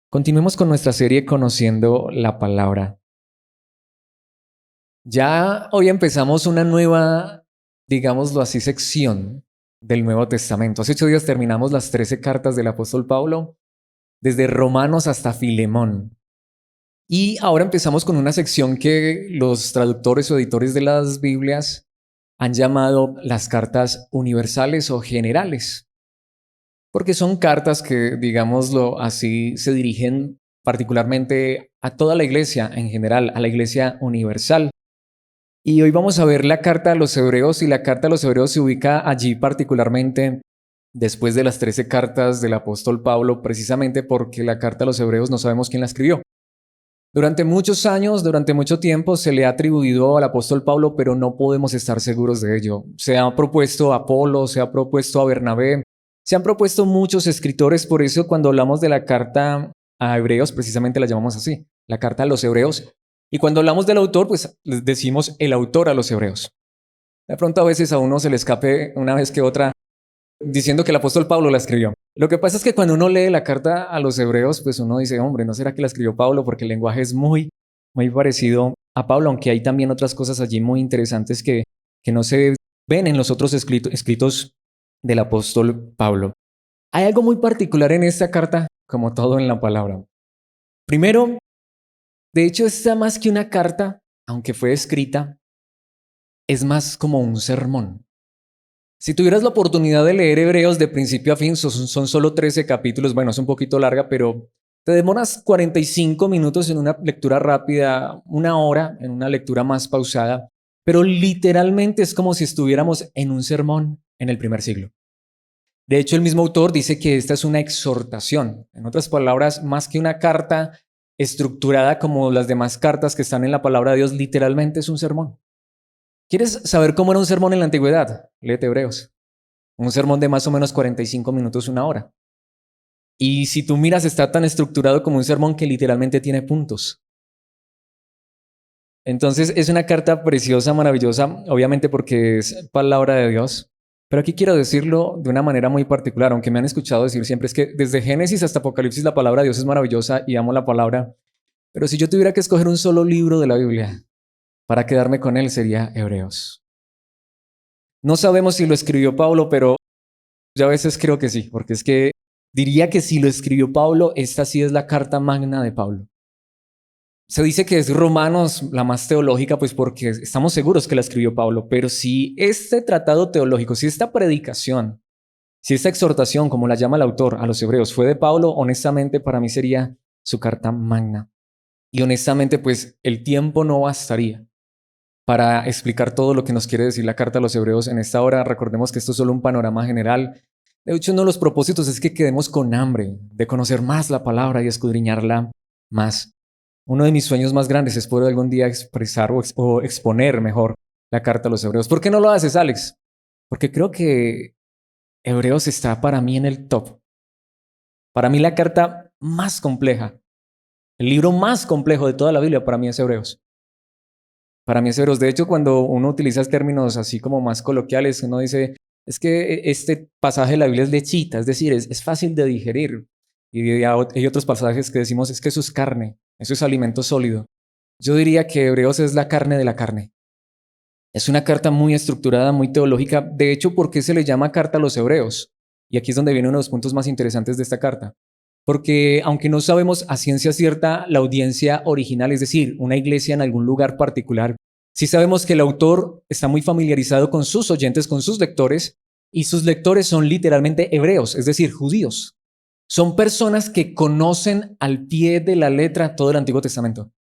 Continuemos con nuestra serie Conociendo la Palabra. Ya hoy empezamos una nueva, digámoslo así, sección del Nuevo Testamento. Hace 8 días terminamos las 13 cartas del apóstol Pablo, desde Romanos hasta Filemón. Y ahora empezamos con una sección que los traductores o editores de las Biblias han llamado las cartas universales o generales, porque son cartas que, digámoslo así, se dirigen particularmente a toda la iglesia en general, a la iglesia universal. Y hoy vamos a ver la carta a los hebreos, y la carta a los hebreos se ubica allí particularmente después de las 13 cartas del apóstol Pablo, precisamente porque la carta a los hebreos no sabemos quién la escribió. Durante muchos años, durante mucho tiempo, se le ha atribuido al apóstol Pablo, pero no podemos estar seguros de ello. Se ha propuesto a Apolo, se ha propuesto a Bernabé, se han propuesto muchos escritores. Por eso cuando hablamos de la carta a hebreos, precisamente la llamamos así, la carta a los hebreos. Y cuando hablamos del autor, pues les decimos el autor a los hebreos. De pronto a veces a uno se le escape una vez que otra diciendo que el apóstol Pablo la escribió. Lo que pasa es que cuando uno lee la carta a los hebreos, pues uno dice, hombre, ¿no será que la escribió Pablo? Porque el lenguaje es muy parecido a Pablo, aunque hay también otras cosas allí muy interesantes que no se ven en los otros escritos del apóstol Pablo. Hay algo muy particular en esta carta, como todo en la palabra. Primero, de hecho, esta más que una carta, aunque fue escrita, es más como un sermón. Si tuvieras la oportunidad de leer Hebreos de principio a fin, son solo 13 capítulos, bueno, es un poquito larga, pero te demoras 45 minutos en una lectura rápida, 1 hora en una lectura más pausada, pero literalmente es como si estuviéramos en un sermón en el primer siglo. De hecho, el mismo autor dice que esta es una exhortación. En otras palabras, más que una carta estructurada como las demás cartas que están en la palabra de Dios, literalmente es un sermón. ¿Quieres saber cómo era un sermón en la antigüedad? Léete Hebreos. Un sermón de más o menos 45 minutos, 1 hora. Y si tú miras, está tan estructurado como un sermón que literalmente tiene puntos. Entonces es una carta preciosa, maravillosa, obviamente porque es palabra de Dios. Pero aquí quiero decirlo de una manera muy particular, aunque me han escuchado decir siempre, es que desde Génesis hasta Apocalipsis la palabra de Dios es maravillosa y amo la palabra. Pero si yo tuviera que escoger un solo libro de la Biblia para quedarme con él, sería Hebreos. No sabemos si lo escribió Pablo, pero yo a veces creo que sí, porque es que diría que si lo escribió Pablo, esta sí es la carta magna de Pablo. Se dice que es Romanos la más teológica, pues porque estamos seguros que la escribió Pablo, pero si este tratado teológico, si esta predicación, si esta exhortación, como la llama el autor a los hebreos, fue de Pablo, honestamente para mí sería su carta magna. Y honestamente, pues el tiempo no bastaría para explicar todo lo que nos quiere decir la carta a los hebreos en esta hora. Recordemos que esto es solo un panorama general. De hecho, uno de los propósitos es que quedemos con hambre de conocer más la palabra y escudriñarla más. Uno de mis sueños más grandes es poder algún día expresar o exponer mejor la carta a los hebreos. ¿Por qué no lo haces, Alex? Porque creo que Hebreos está para mí en el top. Para mí la carta más compleja, el libro más complejo de toda la Biblia para mí es Hebreos. Para mí es Hebreos. De hecho, cuando uno utiliza términos así como más coloquiales, uno dice, es que este pasaje de la Biblia es lechita, es decir, es fácil de digerir. Y hay otros pasajes que decimos, es que eso es carne, eso es alimento sólido. Yo diría que Hebreos es la carne de la carne. Es una carta muy estructurada, muy teológica. De hecho, ¿por qué se le llama carta a los hebreos? Y aquí es donde viene uno de los puntos más interesantes de esta carta. Porque aunque no sabemos a ciencia cierta la audiencia original, es decir, una iglesia en algún lugar particular, sí sabemos que el autor está muy familiarizado con sus oyentes, con sus lectores, y sus lectores son literalmente hebreos, es decir, judíos. Son personas que conocen al pie de la letra todo el Antiguo Testamento.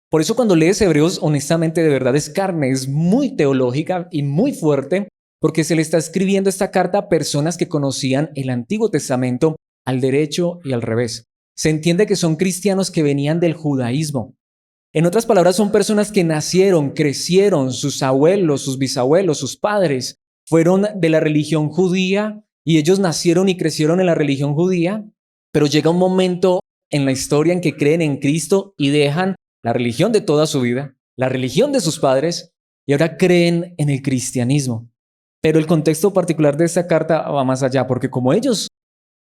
Por eso cuando lees Hebreos, honestamente, de verdad es carne, es muy teológica y muy fuerte, porque se le está escribiendo esta carta a personas que conocían el Antiguo Testamento al derecho y al revés. Se entiende que son cristianos que venían del judaísmo. En otras palabras, son personas que nacieron, crecieron, sus abuelos, sus bisabuelos, sus padres fueron de la religión judía y ellos nacieron y crecieron en la religión judía, pero llega un momento en la historia en que creen en Cristo y dejan la religión de toda su vida, la religión de sus padres, y ahora creen en el cristianismo. Pero el contexto particular de esta carta va más allá, porque como ellos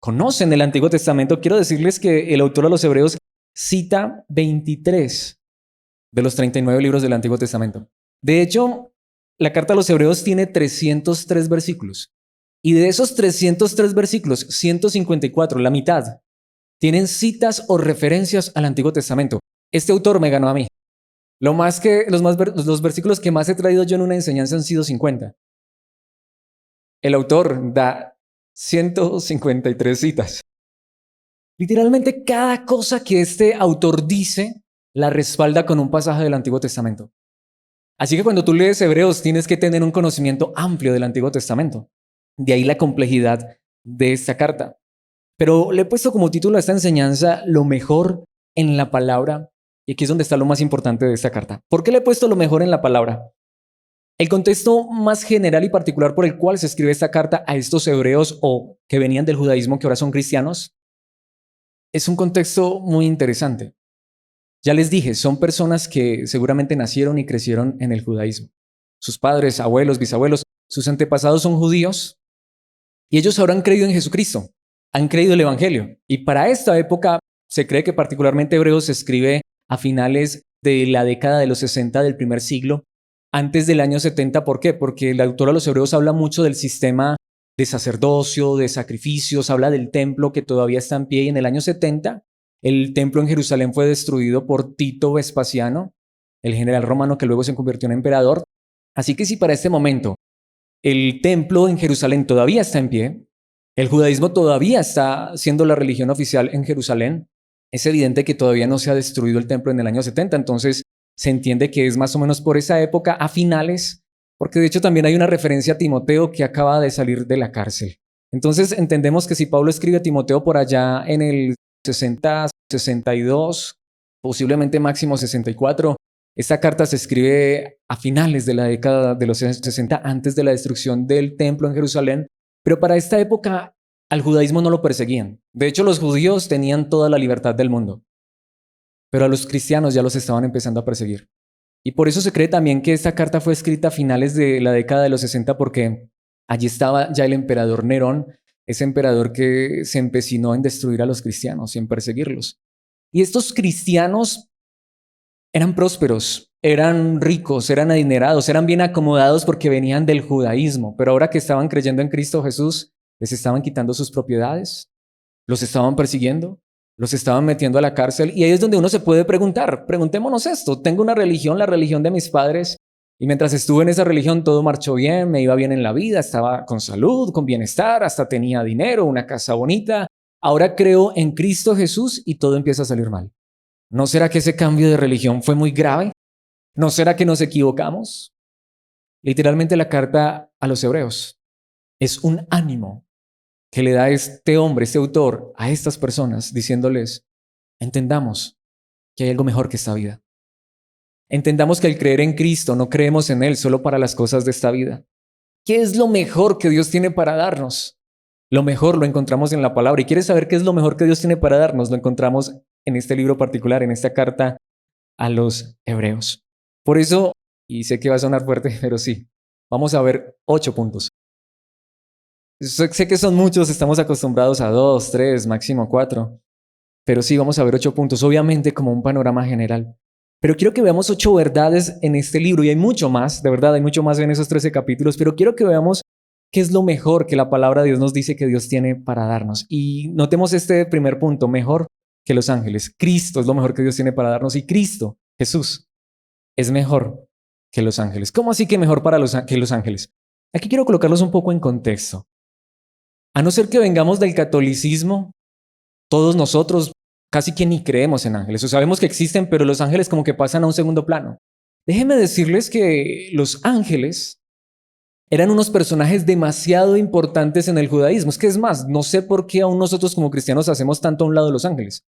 conocen el Antiguo Testamento, quiero decirles que el autor a los Hebreos cita 23 de los 39 libros del Antiguo Testamento. De hecho, la carta a los Hebreos tiene 303 versículos. Y de esos 303 versículos, 154, la mitad, tienen citas o referencias al Antiguo Testamento. Este autor me ganó a mí. Los versículos que más he traído yo en una enseñanza han sido 50. El autor da 153 citas. Literalmente cada cosa que este autor dice la respalda con un pasaje del Antiguo Testamento. Así que cuando tú lees Hebreos tienes que tener un conocimiento amplio del Antiguo Testamento. De ahí la complejidad de esta carta. Pero le he puesto como título a esta enseñanza lo mejor en la palabra. Y aquí es donde está lo más importante de esta carta. ¿Por qué le he puesto lo mejor en la palabra? El contexto más general y particular por el cual se escribe esta carta a estos hebreos o que venían del judaísmo, que ahora son cristianos, es un contexto muy interesante. Ya les dije, son personas que seguramente nacieron y crecieron en el judaísmo. Sus padres, abuelos, bisabuelos, sus antepasados son judíos y ellos ahora han creído en Jesucristo, han creído el Evangelio. Y para esta época se cree que particularmente Hebreos se escribe a finales de la década de los 60 del primer siglo, antes del año 70. ¿Por qué? Porque el autor a los Hebreos habla mucho del sistema de sacerdocio, de sacrificios, habla del templo que todavía está en pie y en el año 70 el templo en Jerusalén fue destruido por Tito Vespasiano, el general romano que luego se convirtió en emperador. Así que si para este momento el templo en Jerusalén todavía está en pie, el judaísmo todavía está siendo la religión oficial en Jerusalén, es evidente que todavía no se ha destruido el templo en el año 70, entonces se entiende que es más o menos por esa época, a finales, porque de hecho también hay una referencia a Timoteo que acaba de salir de la cárcel. Entonces entendemos que si Pablo escribe a Timoteo por allá en el 60, 62, posiblemente máximo 64, esta carta se escribe a finales de la década de los 60, antes de la destrucción del templo en Jerusalén, pero para esta época al judaísmo no lo perseguían. De hecho, los judíos tenían toda la libertad del mundo, pero a los cristianos ya los estaban empezando a perseguir. Y por eso se cree también que esta carta fue escrita a finales de la década de los 60, porque allí estaba ya el emperador Nerón, ese emperador que se empecinó en destruir a los cristianos y en perseguirlos. Y estos cristianos eran prósperos, eran ricos, eran adinerados, eran bien acomodados porque venían del judaísmo, pero ahora que estaban creyendo en Cristo Jesús, les estaban quitando sus propiedades, los estaban persiguiendo, los estaban metiendo a la cárcel. Y ahí es donde uno se puede preguntar, preguntémonos esto, tengo una religión, la religión de mis padres, y mientras estuve en esa religión todo marchó bien, me iba bien en la vida, estaba con salud, con bienestar, hasta tenía dinero, una casa bonita. Ahora creo en Cristo Jesús y todo empieza a salir mal. ¿No será que ese cambio de religión fue muy grave? ¿No será que nos equivocamos? Literalmente la carta a los hebreos es un ánimo que le da este hombre, este autor, a estas personas, diciéndoles, entendamos que hay algo mejor que esta vida. Entendamos que al creer en Cristo no creemos en Él solo para las cosas de esta vida. ¿Qué es lo mejor que Dios tiene para darnos? Lo mejor lo encontramos en la palabra. ¿Y quieres saber qué es lo mejor que Dios tiene para darnos? Lo encontramos en este libro particular, en esta carta a los hebreos. Por eso, y sé que va a sonar fuerte, pero sí, vamos a ver 8 puntos. Sé que son muchos, estamos acostumbrados a 2, 3, máximo 4, pero sí, vamos a ver 8 puntos, obviamente como un panorama general. Pero quiero que veamos 8 verdades en este libro, y hay mucho más, de verdad, hay mucho más en esos 13 capítulos, pero quiero que veamos qué es lo mejor que la palabra de Dios nos dice que Dios tiene para darnos. Y notemos este primer punto, mejor que los ángeles. Cristo es lo mejor que Dios tiene para darnos, y Cristo, Jesús, es mejor que los ángeles. ¿Cómo así que mejor que los ángeles? Aquí quiero colocarlos un poco en contexto. A no ser que vengamos del catolicismo, todos nosotros casi que ni creemos en ángeles, o sabemos que existen, pero los ángeles como que pasan a un segundo plano. Déjenme decirles que los ángeles eran unos personajes demasiado importantes en el judaísmo. Es más, no sé por qué aún nosotros como cristianos hacemos tanto a un lado de los ángeles.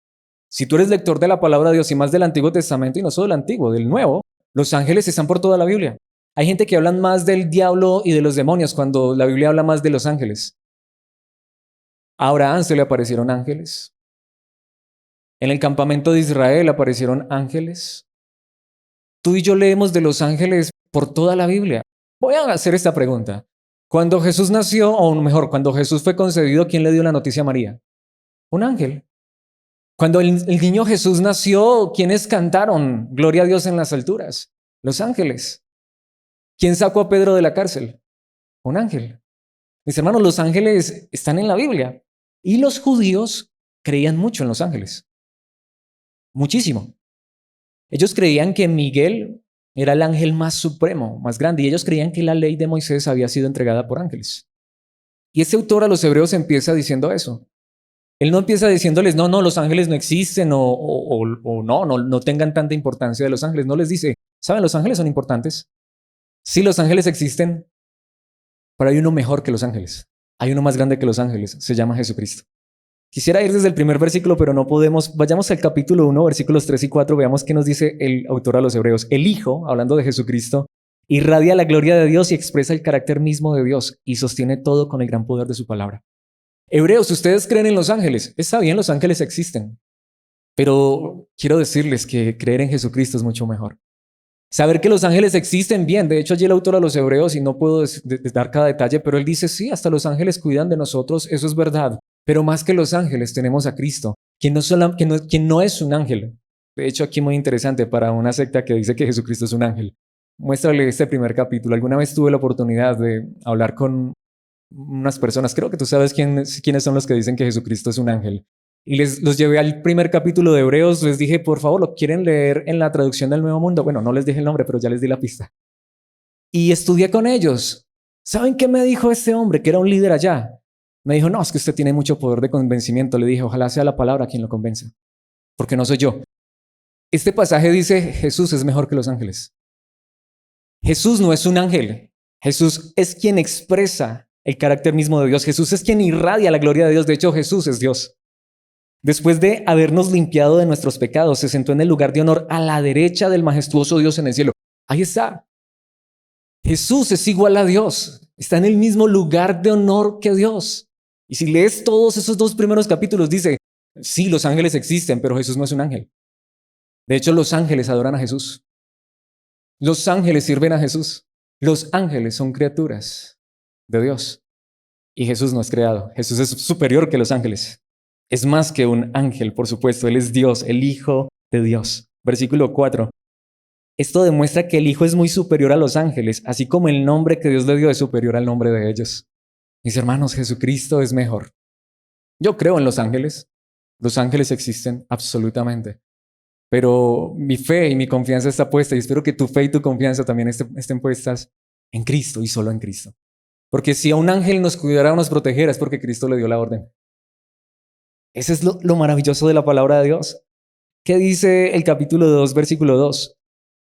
Si tú eres lector de la palabra de Dios y más del Antiguo Testamento, y no solo del Antiguo, del Nuevo, los ángeles están por toda la Biblia. Hay gente que habla más del diablo y de los demonios cuando la Biblia habla más de los ángeles. A Abraham se le aparecieron ángeles. En el campamento de Israel aparecieron ángeles. Tú y yo leemos de los ángeles por toda la Biblia. Voy a hacer esta pregunta. Cuando Jesús nació, o mejor, cuando Jesús fue concebido, ¿quién le dio la noticia a María? Un ángel. Cuando el niño Jesús nació, ¿quiénes cantaron Gloria a Dios en las alturas? Los ángeles. ¿Quién sacó a Pedro de la cárcel? Un ángel. Mis hermanos, los ángeles están en la Biblia. Y los judíos creían mucho en los ángeles. Muchísimo. Ellos creían que Miguel era el ángel más supremo, más grande. Y ellos creían que la ley de Moisés había sido entregada por ángeles. Y este autor a los hebreos empieza diciendo eso. Él no empieza diciéndoles, no, los ángeles no existen o no tengan tanta importancia de los ángeles. No les dice, ¿saben? Los ángeles son importantes. Sí, los ángeles existen, pero hay uno mejor que los ángeles. Hay uno más grande que los ángeles. Se llama Jesucristo. Quisiera ir desde el primer versículo, pero no podemos. Vayamos al capítulo 1, versículos 3 y 4. Veamos qué nos dice el autor a los hebreos. El Hijo, hablando de Jesucristo, irradia la gloria de Dios y expresa el carácter mismo de Dios y sostiene todo con el gran poder de su palabra. Hebreos, ¿ustedes creen en los ángeles? Está bien, los ángeles existen. Pero quiero decirles que creer en Jesucristo es mucho mejor. Saber que los ángeles existen bien. De hecho, allí el autor a los hebreos, y no puedo dar cada detalle, pero él dice, sí, hasta los ángeles cuidan de nosotros, eso es verdad. Pero más que los ángeles tenemos a Cristo, quien no es un ángel. De hecho, aquí muy interesante para una secta que dice que Jesucristo es un ángel. Muéstrale este primer capítulo. Alguna vez tuve la oportunidad de hablar con unas personas, creo que tú sabes quiénes son los que dicen que Jesucristo es un ángel. Y los llevé al primer capítulo de Hebreos, les dije, por favor, ¿lo quieren leer en la traducción del Nuevo Mundo? Bueno, no les dije el nombre, pero ya les di la pista. Y estudié con ellos. ¿Saben qué me dijo este hombre, que era un líder allá? Me dijo, no, es que usted tiene mucho poder de convencimiento. Le dije, ojalá sea la palabra quien lo convenza, porque no soy yo. Este pasaje dice, Jesús es mejor que los ángeles. Jesús no es un ángel. Jesús es quien expresa el carácter mismo de Dios. Jesús es quien irradia la gloria de Dios. De hecho, Jesús es Dios. Después de habernos limpiado de nuestros pecados, se sentó en el lugar de honor a la derecha del majestuoso Dios en el cielo. Ahí está. Jesús es igual a Dios. Está en el mismo lugar de honor que Dios. Y si lees todos esos dos primeros capítulos, dice, sí, los ángeles existen, pero Jesús no es un ángel. De hecho, los ángeles adoran a Jesús. Los ángeles sirven a Jesús. Los ángeles son criaturas de Dios. Y Jesús no es creado. Jesús es superior que los ángeles. Es más que un ángel, por supuesto. Él es Dios, el Hijo de Dios. Versículo 4. Esto demuestra que el Hijo es muy superior a los ángeles, así como el nombre que Dios le dio es superior al nombre de ellos. Mis hermanos, Jesucristo es mejor. Yo creo en los ángeles. Los ángeles existen absolutamente. Pero mi fe y mi confianza está puesta, y espero que tu fe y tu confianza también estén puestas en Cristo y solo en Cristo. Porque si a un ángel nos cuidara o nos protegiera es porque Cristo le dio la orden. Ese es lo maravilloso de la palabra de Dios. ¿Qué dice el capítulo 2, versículo 2?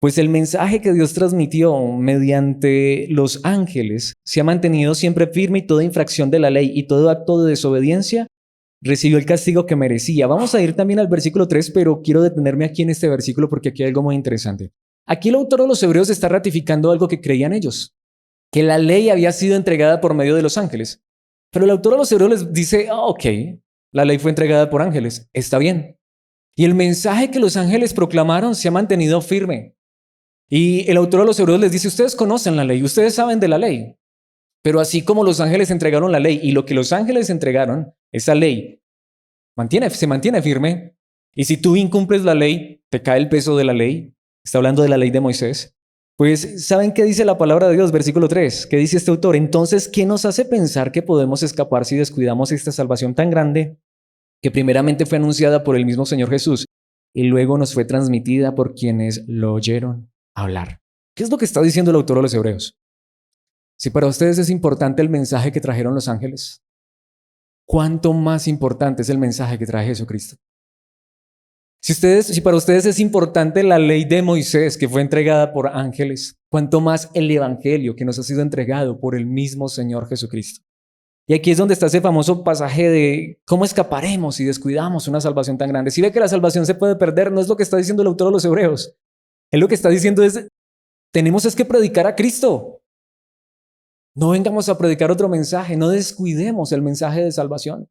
Pues el mensaje que Dios transmitió mediante los ángeles se ha mantenido siempre firme y toda infracción de la ley y todo acto de desobediencia recibió el castigo que merecía. Vamos a ir también al versículo 3, pero quiero detenerme aquí en este versículo porque aquí hay algo muy interesante. Aquí el autor de los Hebreos está ratificando algo que creían ellos, que la ley había sido entregada por medio de los ángeles. Pero el autor de los Hebreos les dice, ok, la ley fue entregada por ángeles, está bien. Y el mensaje que los ángeles proclamaron se ha mantenido firme. Y el autor de los Hebreos les dice, ustedes conocen la ley, ustedes saben de la ley. Pero así como los ángeles entregaron la ley y lo que los ángeles entregaron, esa ley se mantiene firme. Y si tú incumples la ley, te cae el peso de la ley. Está hablando de la ley de Moisés. Pues, ¿saben qué dice la palabra de Dios? Versículo 3. ¿Qué dice este autor? Entonces, ¿qué nos hace pensar que podemos escapar si descuidamos esta salvación tan grande que primeramente fue anunciada por el mismo Señor Jesús y luego nos fue transmitida por quienes lo oyeron hablar? ¿Qué es lo que está diciendo el autor de los Hebreos? Si para ustedes es importante el mensaje que trajeron los ángeles, ¿cuánto más importante es el mensaje que trae Jesucristo? Si para ustedes es importante la ley de Moisés que fue entregada por ángeles, ¿cuánto más el evangelio que nos ha sido entregado por el mismo Señor Jesucristo? Y aquí es donde está ese famoso pasaje de cómo escaparemos si descuidamos una salvación tan grande. Si ve que la salvación se puede perder, no es lo que está diciendo el autor de los Hebreos. Él lo que está diciendo es, tenemos que predicar a Cristo. No vengamos a predicar otro mensaje, no descuidemos el mensaje de salvación.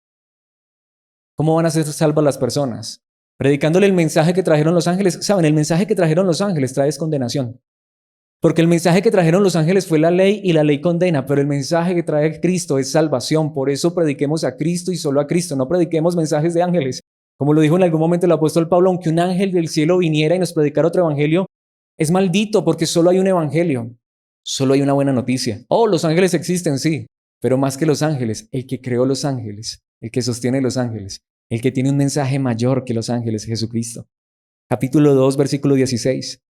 ¿Cómo van a ser salvas las personas? Predicándole el mensaje que trajeron los ángeles. Saben, el mensaje que trajeron los ángeles trae condenación. Porque el mensaje que trajeron los ángeles fue la ley y la ley condena, pero el mensaje que trae Cristo es salvación. Por eso prediquemos a Cristo y solo a Cristo, no prediquemos mensajes de ángeles. Como lo dijo en algún momento el apóstol Pablo, aunque un ángel del cielo viniera y nos predicara otro evangelio, es maldito porque solo hay un evangelio, solo hay una buena noticia. Oh, los ángeles existen, sí, pero más que los ángeles, el que creó los ángeles, el que sostiene los ángeles, el que tiene un mensaje mayor que los ángeles, Jesucristo. Capítulo 2, versículo 16.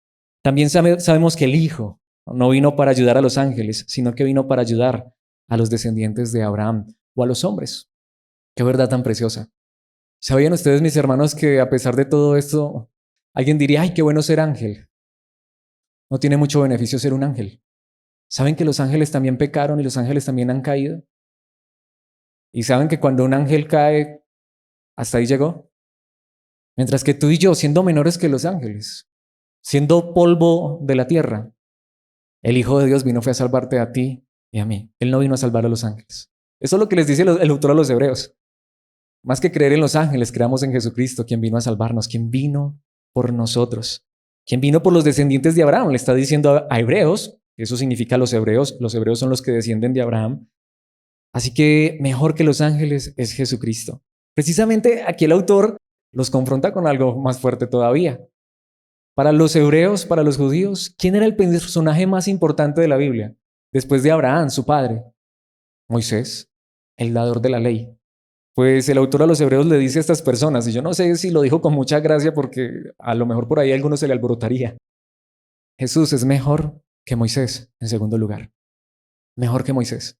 También sabemos que el Hijo no vino para ayudar a los ángeles, sino que vino para ayudar a los descendientes de Abraham o a los hombres. Qué verdad tan preciosa. ¿Sabían ustedes, mis hermanos, que a pesar de todo esto, alguien diría, ay, qué bueno ser ángel? No tiene mucho beneficio ser un ángel. ¿Saben que los ángeles también pecaron y los ángeles también han caído? ¿Y saben que cuando un ángel cae, hasta ahí llegó? Mientras que tú y yo, siendo menores que los ángeles, siendo polvo de la tierra, el Hijo de Dios vino fue a salvarte a ti y a mí. Él no vino a salvar a los ángeles. Eso es lo que les dice el autor a los hebreos. Más que creer en los ángeles, creamos en Jesucristo, quien vino a salvarnos, quien vino por nosotros, quien vino por los descendientes de Abraham. Le está diciendo a hebreos, eso significa los hebreos son los que descienden de Abraham. Así que mejor que los ángeles es Jesucristo. Precisamente aquí el autor los confronta con algo más fuerte todavía. Para los hebreos, para los judíos, ¿quién era el personaje más importante de la Biblia? Después de Abraham, su padre, Moisés, el dador de la ley. Pues el autor a los hebreos le dice a estas personas, y yo no sé si lo dijo con mucha gracia porque a lo mejor por ahí a alguno se le alborotaría. Jesús es mejor que Moisés, en segundo lugar. Mejor que Moisés.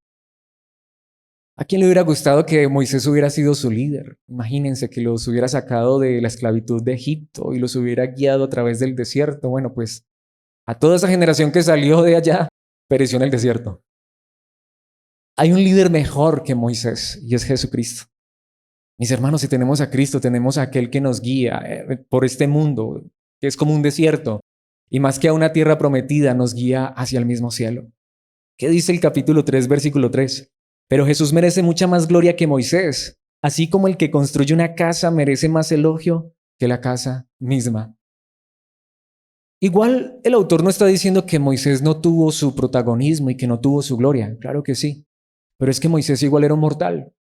¿A quién le hubiera gustado que Moisés hubiera sido su líder? Imagínense que los hubiera sacado de la esclavitud de Egipto y los hubiera guiado a través del desierto. Bueno, pues a toda esa generación que salió de allá, pereció en el desierto. Hay un líder mejor que Moisés y es Jesucristo. Mis hermanos, si tenemos a Cristo, tenemos a aquel que nos guía por este mundo, que es como un desierto, y más que a una tierra prometida, nos guía hacia el mismo cielo. ¿Qué dice el capítulo 3, versículo 3? Pero Jesús merece mucha más gloria que Moisés, así como el que construye una casa merece más elogio que la casa misma. Igual el autor no está diciendo que Moisés no tuvo su protagonismo y que no tuvo su gloria, claro que sí, pero es que Moisés igual era un mortal,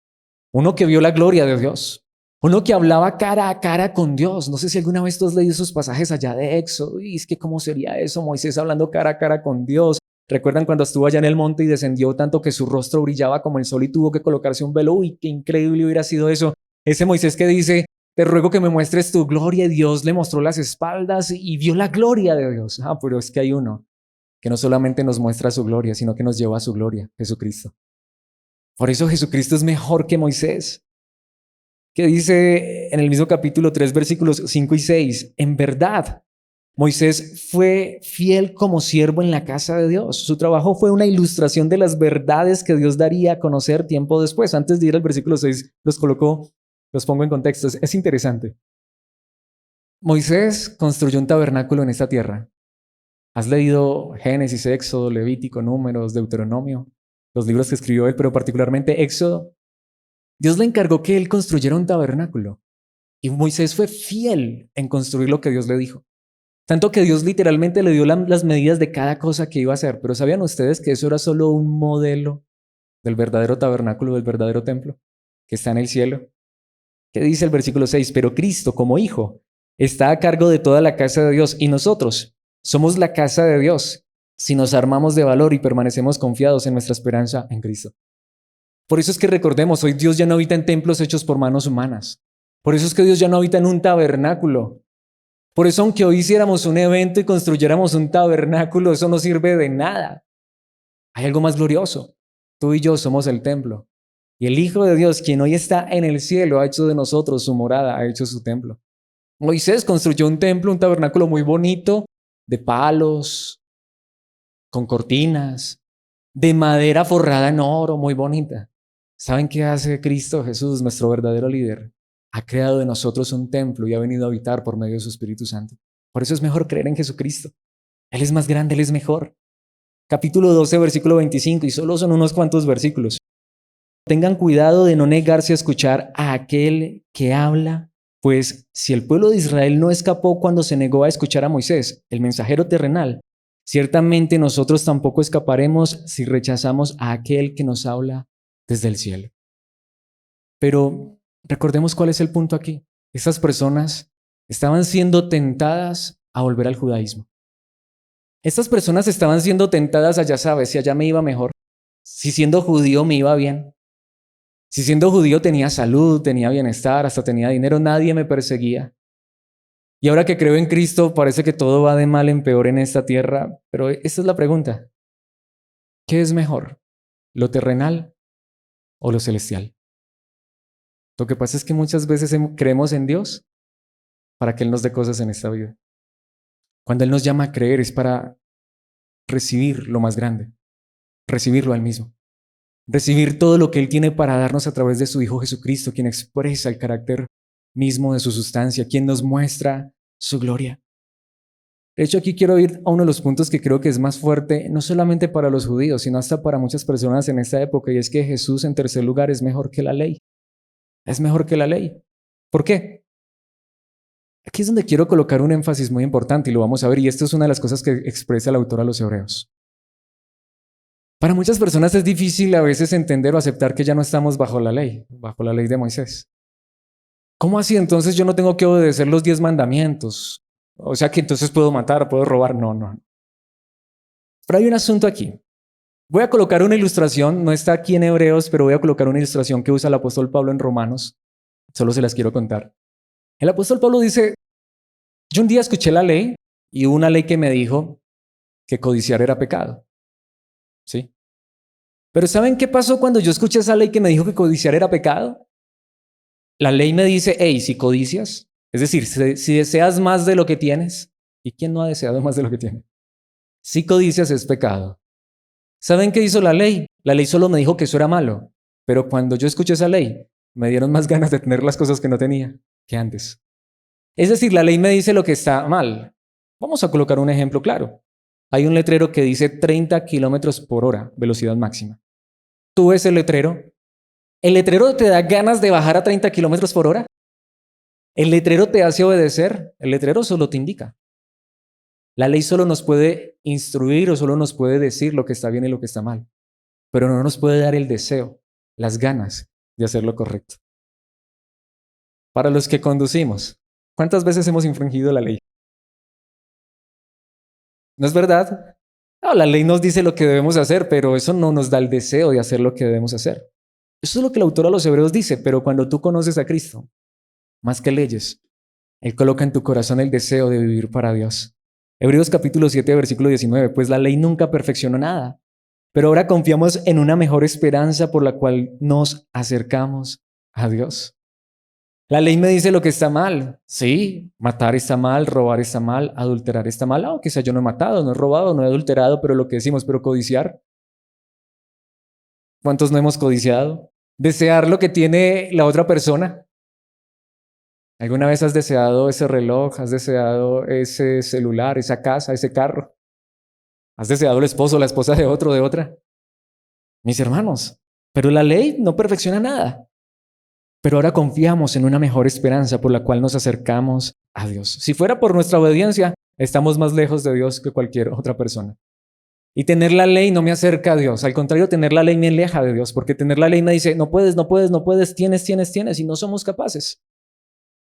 uno que vio la gloria de Dios, uno que hablaba cara a cara con Dios. No sé si alguna vez tú has leído esos pasajes allá de Éxodo, y es que cómo sería eso, Moisés hablando cara a cara con Dios. ¿Recuerdan cuando estuvo allá en el monte y descendió tanto que su rostro brillaba como el sol y tuvo que colocarse un velo? Uy, qué increíble hubiera sido eso. Ese Moisés que dice, te ruego que me muestres tu gloria, y Dios le mostró las espaldas y vio la gloria de Dios. Pero es que hay uno que no solamente nos muestra su gloria, sino que nos lleva a su gloria, Jesucristo. Por eso Jesucristo es mejor que Moisés. Que dice en el mismo capítulo 3, versículos 5 y 6, en verdad, Moisés fue fiel como siervo en la casa de Dios. Su trabajo fue una ilustración de las verdades que Dios daría a conocer tiempo después. Antes de ir al versículo 6, los pongo en contexto. Es interesante. Moisés construyó un tabernáculo en esta tierra. ¿Has leído Génesis, Éxodo, Levítico, Números, Deuteronomio? Los libros que escribió él, pero particularmente Éxodo. Dios le encargó que él construyera un tabernáculo. Y Moisés fue fiel en construir lo que Dios le dijo. Tanto que Dios literalmente le dio las medidas de cada cosa que iba a hacer. Pero ¿sabían ustedes que eso era solo un modelo del verdadero tabernáculo, del verdadero templo que está en el cielo? ¿Qué dice el versículo 6? Pero Cristo, como Hijo, está a cargo de toda la casa de Dios, y nosotros somos la casa de Dios si nos armamos de valor y permanecemos confiados en nuestra esperanza en Cristo. Por eso es que recordemos, hoy Dios ya no habita en templos hechos por manos humanas. Por eso es que Dios ya no habita en un tabernáculo. Por eso, aunque hoy hiciéramos un evento y construyéramos un tabernáculo, eso no sirve de nada. Hay algo más glorioso. Tú y yo somos el templo. Y el Hijo de Dios, quien hoy está en el cielo, ha hecho de nosotros su morada, ha hecho su templo. Moisés construyó un templo, un tabernáculo muy bonito, de palos, con cortinas, de madera forrada en oro, muy bonita. ¿Saben qué hace Cristo Jesús, nuestro verdadero líder? Ha creado de nosotros un templo y ha venido a habitar por medio de su Espíritu Santo. Por eso es mejor creer en Jesucristo. Él es más grande, Él es mejor. Capítulo 12, versículo 25, y solo son unos cuantos versículos. Tengan cuidado de no negarse a escuchar a aquel que habla, pues si el pueblo de Israel no escapó cuando se negó a escuchar a Moisés, el mensajero terrenal, Ciertamente nosotros tampoco escaparemos si rechazamos a aquel que nos habla desde el cielo. Pero recordemos cuál es el punto aquí. Estas personas estaban siendo tentadas a volver al judaísmo. Estas personas estaban siendo tentadas a, ya sabes, si allá me iba mejor, si siendo judío me iba bien, si siendo judío tenía salud, tenía bienestar, hasta tenía dinero, nadie me perseguía. Y ahora que creo en Cristo, parece que todo va de mal en peor en esta tierra. Pero esta es la pregunta. ¿Qué es mejor? ¿Lo terrenal o lo celestial? Lo que pasa es que muchas veces creemos en Dios para que Él nos dé cosas en esta vida. Cuando Él nos llama a creer es para recibir lo más grande, recibirlo a Él mismo. Recibir todo lo que Él tiene para darnos a través de su Hijo Jesucristo, quien expresa el carácter mismo de su sustancia, quien nos muestra su gloria. De hecho, aquí quiero ir a uno de los puntos que creo que es más fuerte, no solamente para los judíos, sino hasta para muchas personas en esta época, y es que Jesús, en tercer lugar, es mejor que la ley. Es mejor que la ley. ¿Por qué? Aquí es donde quiero colocar un énfasis muy importante y lo vamos a ver, y esto es una de las cosas que expresa el autor a los Hebreos. Para muchas personas es difícil a veces entender o aceptar que ya no estamos bajo la ley de Moisés. ¿Cómo así? Entonces yo no tengo que obedecer los 10 mandamientos. O sea que entonces puedo matar, puedo robar. No. Pero hay un asunto aquí. Voy a colocar una ilustración, no está aquí en Hebreos, pero voy a colocar una ilustración que usa el apóstol Pablo en Romanos. Solo se las quiero contar. El apóstol Pablo dice, yo un día escuché la ley y hubo una ley que me dijo que codiciar era pecado. ¿Sí? Pero ¿saben qué pasó cuando yo escuché esa ley que me dijo que codiciar era pecado? La ley me dice, hey, si codicias, es decir, si deseas más de lo que tienes, ¿y quién no ha deseado más de lo que tiene? Si codicias es pecado. ¿Saben qué hizo la ley? La ley solo me dijo que eso era malo, pero cuando yo escuché esa ley, me dieron más ganas de tener las cosas que no tenía que antes. Es decir, la ley me dice lo que está mal. Vamos a colocar un ejemplo claro. Hay un letrero que dice 30 kilómetros por hora, velocidad máxima. Tú ves el letrero. ¿El letrero te da ganas de bajar a 30 kilómetros por hora? ¿El letrero te hace obedecer? El letrero solo te indica. La ley solo nos puede instruir o solo nos puede decir lo que está bien y lo que está mal, pero no nos puede dar el deseo, las ganas de hacer lo correcto. Para los que conducimos, ¿cuántas veces hemos infringido la ley? ¿No es verdad? No, la ley nos dice lo que debemos hacer, pero eso no nos da el deseo de hacer lo que debemos hacer. Eso es lo que el autor a los Hebreos dice, pero cuando tú conoces a Cristo, más que leyes, Él coloca en tu corazón el deseo de vivir para Dios. Hebreos capítulo 7, versículo 19, pues la ley nunca perfeccionó nada, pero ahora confiamos en una mejor esperanza por la cual nos acercamos a Dios. La ley me dice lo que está mal. Sí, matar está mal, robar está mal, adulterar está mal. Quizá yo no he matado, no he robado, no he adulterado, pero lo que decimos, pero codiciar. ¿Cuántos no hemos codiciado? Desear lo que tiene la otra persona. ¿Alguna vez has deseado ese reloj? ¿Has deseado ese celular, esa casa, ese carro? ¿Has deseado el esposo, la esposa de otro, de otra? Mis hermanos, pero la ley no perfecciona nada. Pero ahora confiamos en una mejor esperanza por la cual nos acercamos a Dios. Si fuera por nuestra obediencia, estamos más lejos de Dios que cualquier otra persona. Y tener la ley no me acerca a Dios. Al contrario, tener la ley me aleja de Dios, porque tener la ley me dice, no puedes, no puedes, no puedes, tienes, y no somos capaces.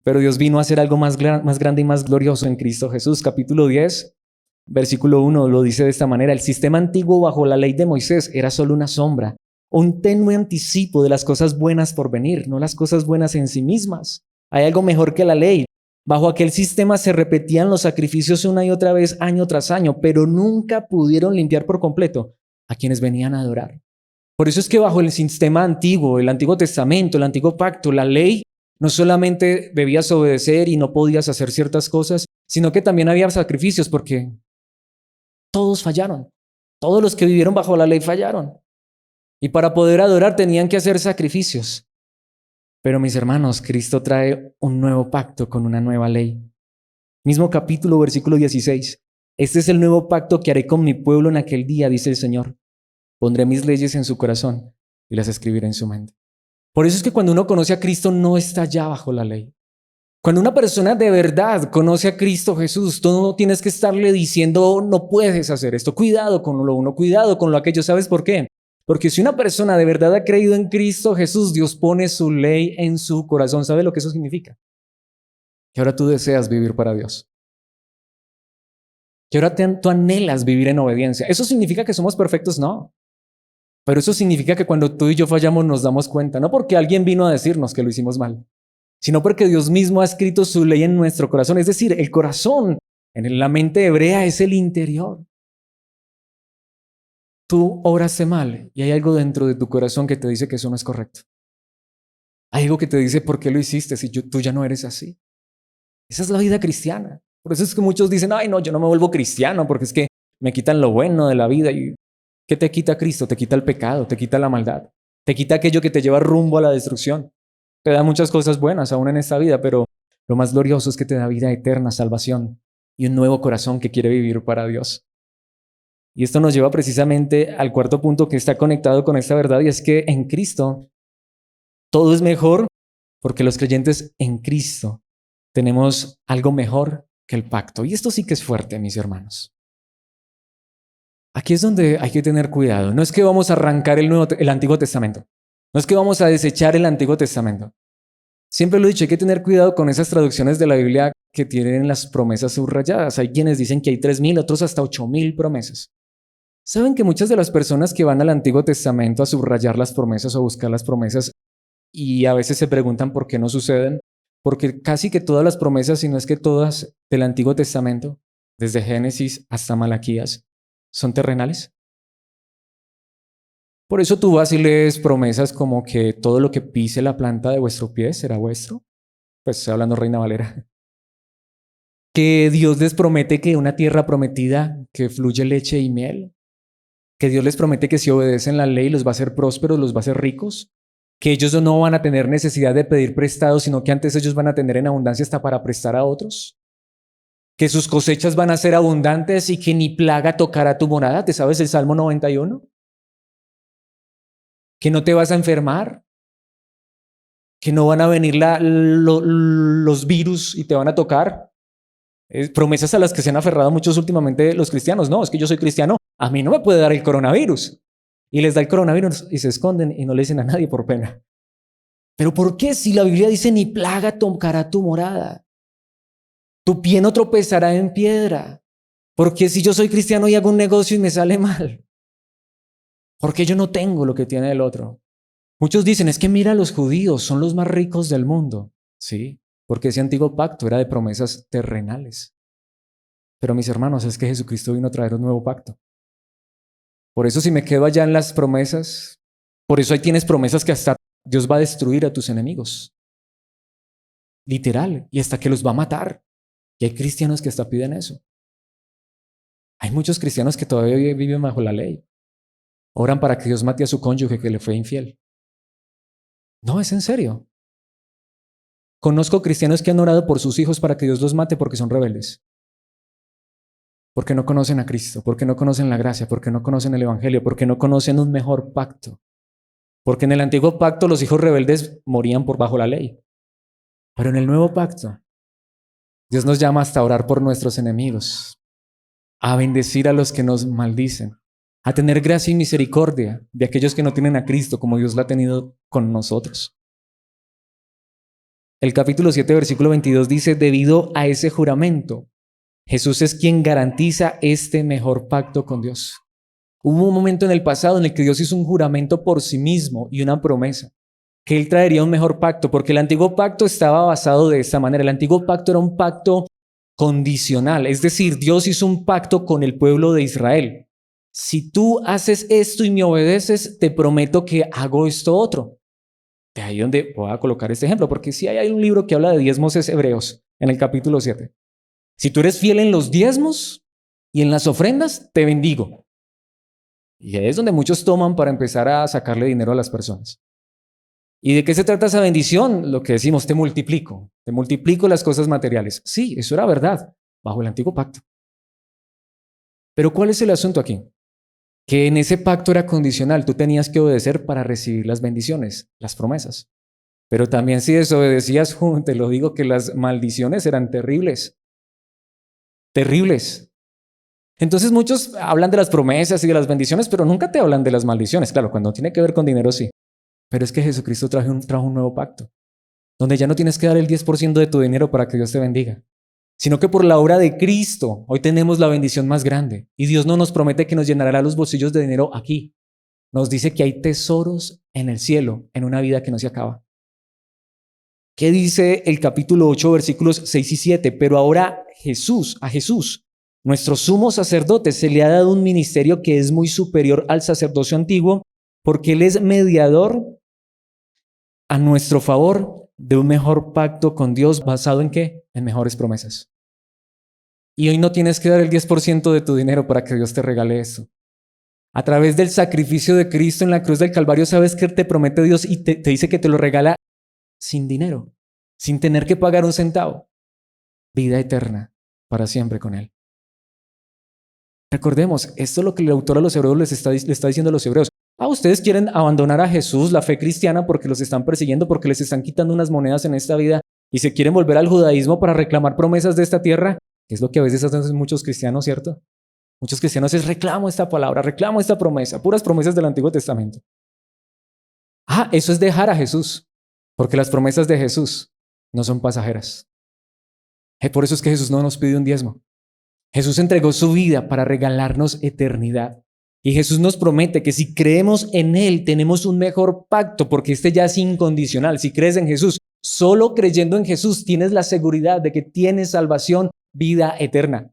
Pero Dios vino a hacer algo más grande y más glorioso en Cristo Jesús. Capítulo 10, versículo 1 lo dice de esta manera. El sistema antiguo bajo la ley de Moisés era solo una sombra, un tenue anticipo de las cosas buenas por venir, no las cosas buenas en sí mismas. Hay algo mejor que la ley. Bajo aquel sistema se repetían los sacrificios una y otra vez, año tras año, pero nunca pudieron limpiar por completo a quienes venían a adorar. Por eso es que bajo el sistema antiguo, el Antiguo Testamento, el Antiguo Pacto, la ley, no solamente debías obedecer y no podías hacer ciertas cosas, sino que también había sacrificios porque todos fallaron. Todos los que vivieron bajo la ley fallaron. Y para poder adorar tenían que hacer sacrificios. Pero mis hermanos, Cristo trae un nuevo pacto con una nueva ley. Mismo capítulo, versículo 16. Este es el nuevo pacto que haré con mi pueblo en aquel día, dice el Señor. Pondré mis leyes en su corazón y las escribiré en su mente. Por eso es que cuando uno conoce a Cristo no está ya bajo la ley. Cuando una persona de verdad conoce a Cristo Jesús, tú no tienes que estarle diciendo, no puedes hacer esto, cuidado con lo uno, cuidado con lo aquello. ¿Sabes por qué? Porque si una persona de verdad ha creído en Cristo Jesús, Dios pone su ley en su corazón. ¿Sabes lo que eso significa? Que ahora tú deseas vivir para Dios. Que ahora tú anhelas vivir en obediencia. ¿Eso significa que somos perfectos? No. Pero eso significa que cuando tú y yo fallamos nos damos cuenta, no porque alguien vino a decirnos que lo hicimos mal, sino porque Dios mismo ha escrito su ley en nuestro corazón. Es decir, el corazón en la mente hebrea es el interior. Tú obraste mal y hay algo dentro de tu corazón que te dice que eso no es correcto. Hay algo que te dice por qué lo hiciste si tú ya no eres así. Esa es la vida cristiana. Por eso es que muchos dicen, ay no, yo no me vuelvo cristiano porque es que me quitan lo bueno de la vida. ¿Y qué te quita Cristo? Te quita el pecado, te quita la maldad, te quita aquello que te lleva rumbo a la destrucción. Te da muchas cosas buenas aún en esta vida, pero lo más glorioso es que te da vida eterna, salvación y un nuevo corazón que quiere vivir para Dios. Y esto nos lleva precisamente al cuarto punto que está conectado con esta verdad, y es que en Cristo todo es mejor porque los creyentes en Cristo tenemos algo mejor que el pacto. Y esto sí que es fuerte, mis hermanos. Aquí es donde hay que tener cuidado. No es que vamos a arrancar el Antiguo Testamento. No es que vamos a desechar el Antiguo Testamento. Siempre lo he dicho, hay que tener cuidado con esas traducciones de la Biblia que tienen las promesas subrayadas. Hay quienes dicen que hay 3,000, otros hasta 8,000 promesas. ¿Saben que muchas de las personas que van al Antiguo Testamento a subrayar las promesas o a buscar las promesas y a veces se preguntan por qué no suceden? Porque casi que todas las promesas, si no es que todas del Antiguo Testamento, desde Génesis hasta Malaquías, son terrenales. Por eso tú vas y lees promesas como que todo lo que pise la planta de vuestro pie será vuestro. Pues estoy hablando Reina Valera. Que Dios les promete que una tierra prometida que fluye leche y miel. Que Dios les promete que si obedecen la ley los va a hacer prósperos, los va a hacer ricos. Que ellos no van a tener necesidad de pedir prestado, sino que antes ellos van a tener en abundancia hasta para prestar a otros. Que sus cosechas van a ser abundantes y que ni plaga tocará tu morada. ¿Te sabes el Salmo 91? Que no te vas a enfermar, que no van a venir los virus y te van a tocar. Promesas a las que se han aferrado muchos últimamente los cristianos. No, es que yo soy cristiano, a mí no me puede dar el coronavirus. Y les da el coronavirus y se esconden y no le dicen a nadie por pena. ¿Pero por qué? Si la Biblia dice ni plaga tocará tu morada, tu pie no tropezará en piedra. ¿Por qué si yo soy cristiano y hago un negocio y me sale mal? ¿Por qué yo no tengo lo que tiene el otro? Muchos dicen, es que mira, los judíos son los más ricos del mundo. Sí, porque ese antiguo pacto era de promesas terrenales. Pero mis hermanos, es que Jesucristo vino a traer un nuevo pacto. Por eso si me quedo allá en las promesas, por eso ahí tienes promesas que hasta Dios va a destruir a tus enemigos. Literal, y hasta que los va a matar. Y hay cristianos que hasta piden eso. Hay muchos cristianos que todavía viven bajo la ley. Oran para que Dios mate a su cónyuge que le fue infiel. No, es en serio. Conozco cristianos que han orado por sus hijos para que Dios los mate porque son rebeldes. Porque no conocen a Cristo, porque no conocen la gracia, porque no conocen el Evangelio, porque no conocen un mejor pacto. Porque en el antiguo pacto los hijos rebeldes morían por bajo la ley. Pero en el nuevo pacto, Dios nos llama hasta orar por nuestros enemigos, a bendecir a los que nos maldicen, a tener gracia y misericordia de aquellos que no tienen a Cristo como Dios la ha tenido con nosotros. El capítulo 7, versículo 22 dice, debido a ese juramento, Jesús es quien garantiza este mejor pacto con Dios. Hubo un momento en el pasado en el que Dios hizo un juramento por sí mismo y una promesa, que Él traería un mejor pacto, porque el antiguo pacto estaba basado de esta manera. El antiguo pacto era un pacto condicional, es decir, Dios hizo un pacto con el pueblo de Israel. Si tú haces esto y me obedeces, te prometo que hago esto otro. De ahí donde voy a colocar este ejemplo, porque si hay un libro que habla de diezmos es Hebreos, en el capítulo 7. Si tú eres fiel en los diezmos y en las ofrendas, te bendigo. Y es donde muchos toman para empezar a sacarle dinero a las personas. ¿Y de qué se trata esa bendición? Lo que decimos, te multiplico las cosas materiales. Sí, eso era verdad, bajo el antiguo pacto. Pero ¿cuál es el asunto aquí? Que en ese pacto era condicional, tú tenías que obedecer para recibir las bendiciones, las promesas. Pero también si desobedecías, te lo digo que las maldiciones eran terribles, terribles. Entonces muchos hablan de las promesas y de las bendiciones, pero nunca te hablan de las maldiciones. Claro, cuando tiene que ver con dinero sí. Pero es que Jesucristo trajo un nuevo pacto, donde ya no tienes que dar el 10% de tu dinero para que Dios te bendiga, sino que por la obra de Cristo hoy tenemos la bendición más grande. Y Dios no nos promete que nos llenará los bolsillos de dinero aquí. Nos dice que hay tesoros en el cielo, en una vida que no se acaba. ¿Qué dice el capítulo 8, versículos 6 y 7? Pero ahora a Jesús, nuestro sumo sacerdote, se le ha dado un ministerio que es muy superior al sacerdocio antiguo, porque Él es mediador a nuestro favor de un mejor pacto con Dios basado en ¿qué? En mejores promesas. Y hoy no tienes que dar el 10% de tu dinero para que Dios te regale eso. A través del sacrificio de Cristo en la cruz del Calvario, ¿sabes qué te promete Dios? Y te dice que te lo regala sin dinero, sin tener que pagar un centavo. Vida eterna para siempre con Él. Recordemos, esto es lo que el autor a los hebreos le está diciendo a los hebreos. Ustedes quieren abandonar a Jesús, la fe cristiana, porque los están persiguiendo, porque les están quitando unas monedas en esta vida y se quieren volver al judaísmo para reclamar promesas de esta tierra, que es lo que a veces hacen muchos cristianos, ¿cierto? Muchos cristianos es reclamo esta palabra, reclamo esta promesa, puras promesas del Antiguo Testamento. Eso es dejar a Jesús, porque las promesas de Jesús no son pasajeras. Por eso es que Jesús no nos pide un diezmo. Jesús entregó su vida para regalarnos eternidad. Y Jesús nos promete que si creemos en Él tenemos un mejor pacto, porque este ya es incondicional. Si crees en Jesús, solo creyendo en Jesús tienes la seguridad de que tienes salvación, vida eterna.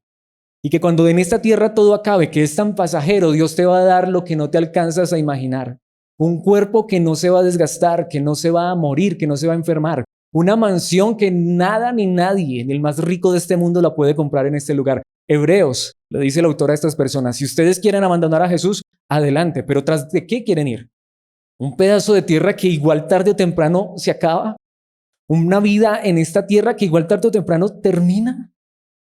Y que cuando en esta tierra todo acabe, que es tan pasajero, Dios te va a dar lo que no te alcanzas a imaginar. Un cuerpo que no se va a desgastar, que no se va a morir, que no se va a enfermar. Una mansión que nada ni nadie, ni el más rico de este mundo, la puede comprar en este lugar. Hebreos, le dice el autor a estas personas, si ustedes quieren abandonar a Jesús, adelante, pero ¿tras de qué quieren ir? ¿Un pedazo de tierra que igual tarde o temprano se acaba? ¿Una vida en esta tierra que igual tarde o temprano termina?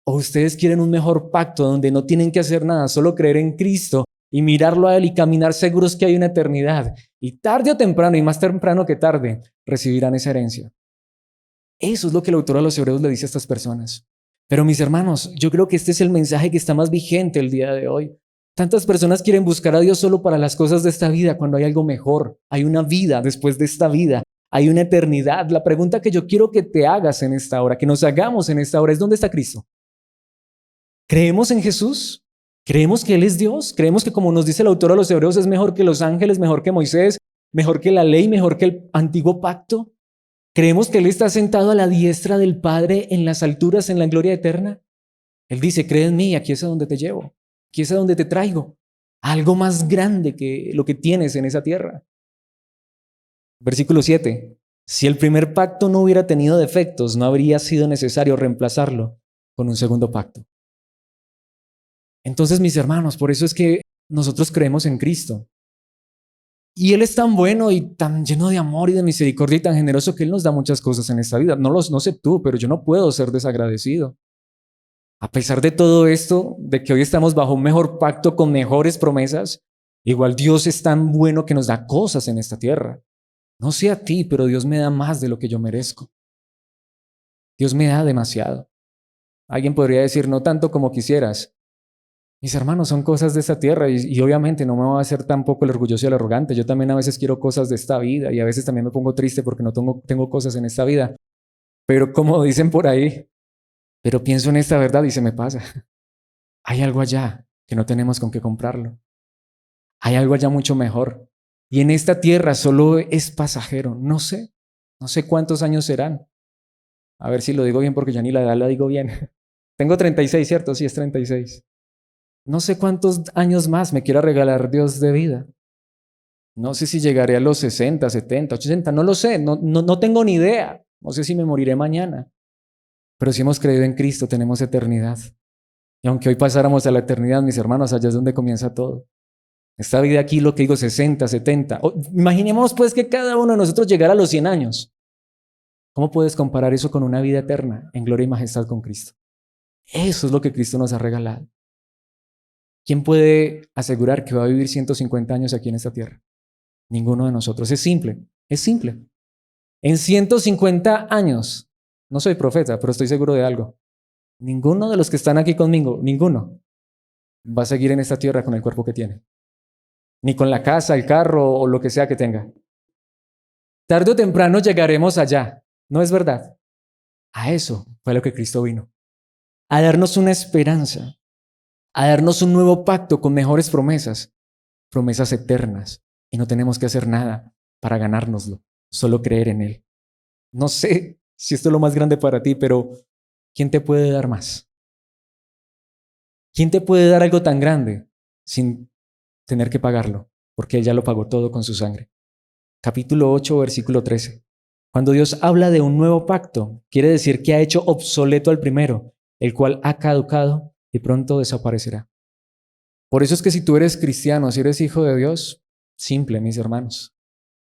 ¿O ustedes quieren un mejor pacto donde no tienen que hacer nada, solo creer en Cristo y mirarlo a Él y caminar seguros que hay una eternidad? Y tarde o temprano, y más temprano que tarde, recibirán esa herencia. Eso es lo que el autor a los hebreos le dice a estas personas. Pero mis hermanos, yo creo que este es el mensaje que está más vigente el día de hoy. Tantas personas quieren buscar a Dios solo para las cosas de esta vida, cuando hay algo mejor. Hay una vida después de esta vida. Hay una eternidad. La pregunta que yo quiero que te hagas en esta hora, que nos hagamos en esta hora, es ¿dónde está Cristo? ¿Creemos en Jesús? ¿Creemos que Él es Dios? ¿Creemos que, como nos dice el autor a los hebreos, es mejor que los ángeles, mejor que Moisés, mejor que la ley, mejor que el antiguo pacto? ¿Creemos que Él está sentado a la diestra del Padre en las alturas, en la gloria eterna? Él dice, cree en mí, aquí es a donde te llevo, aquí es a donde te traigo. Algo más grande que lo que tienes en esa tierra. Versículo 7. Si el primer pacto no hubiera tenido defectos, no habría sido necesario reemplazarlo con un segundo pacto. Entonces, mis hermanos, por eso es que nosotros creemos en Cristo. Y Él es tan bueno y tan lleno de amor y de misericordia y tan generoso que Él nos da muchas cosas en esta vida. No sé tú, pero yo no puedo ser desagradecido. A pesar de todo esto, de que hoy estamos bajo un mejor pacto con mejores promesas, igual Dios es tan bueno que nos da cosas en esta tierra. No sé a ti, pero Dios me da más de lo que yo merezco. Dios me da demasiado. Alguien podría decir, no tanto como quisieras. Mis hermanos, son cosas de esta tierra y obviamente no me va a hacer tampoco el orgulloso y el arrogante. Yo también a veces quiero cosas de esta vida y a veces también me pongo triste porque no tengo cosas en esta vida. Pero como dicen por ahí, pero pienso en esta verdad y se me pasa. Hay algo allá que no tenemos con qué comprarlo. Hay algo allá mucho mejor. Y en esta tierra solo es pasajero. No sé cuántos años serán. A ver si lo digo bien porque ya ni la edad la digo bien. Tengo 36, ¿cierto? Sí, es 36. No sé cuántos años más me quiera regalar Dios de vida. No sé si llegaré a los 60, 70, 80, no lo sé, no tengo ni idea. No sé si me moriré mañana. Pero si hemos creído en Cristo, tenemos eternidad. Y aunque hoy pasáramos a la eternidad, mis hermanos, allá es donde comienza todo. Esta vida aquí, lo que digo, 60, 70. Imaginemos pues que cada uno de nosotros llegara a los 100 años. ¿Cómo puedes comparar eso con una vida eterna en gloria y majestad con Cristo? Eso es lo que Cristo nos ha regalado. ¿Quién puede asegurar que va a vivir 150 años aquí en esta tierra? Ninguno de nosotros. Es simple, es simple. En 150 años, no soy profeta, pero estoy seguro de algo. Ninguno de los que están aquí conmigo, ninguno, va a seguir en esta tierra con el cuerpo que tiene. Ni con la casa, el carro o lo que sea que tenga. Tarde o temprano llegaremos allá, ¿no es verdad? A eso fue a lo que Cristo vino. A darnos una esperanza, a darnos un nuevo pacto con mejores promesas, promesas eternas. Y no tenemos que hacer nada para ganárnoslo, solo creer en Él. No sé si esto es lo más grande para ti, pero ¿quién te puede dar más? ¿Quién te puede dar algo tan grande sin tener que pagarlo? Porque Él ya lo pagó todo con su sangre. Capítulo 8, versículo 13. Cuando Dios habla de un nuevo pacto, quiere decir que ha hecho obsoleto al primero, el cual ha caducado y pronto desaparecerá. Por eso es que si tú eres cristiano, si eres hijo de Dios, simple, mis hermanos.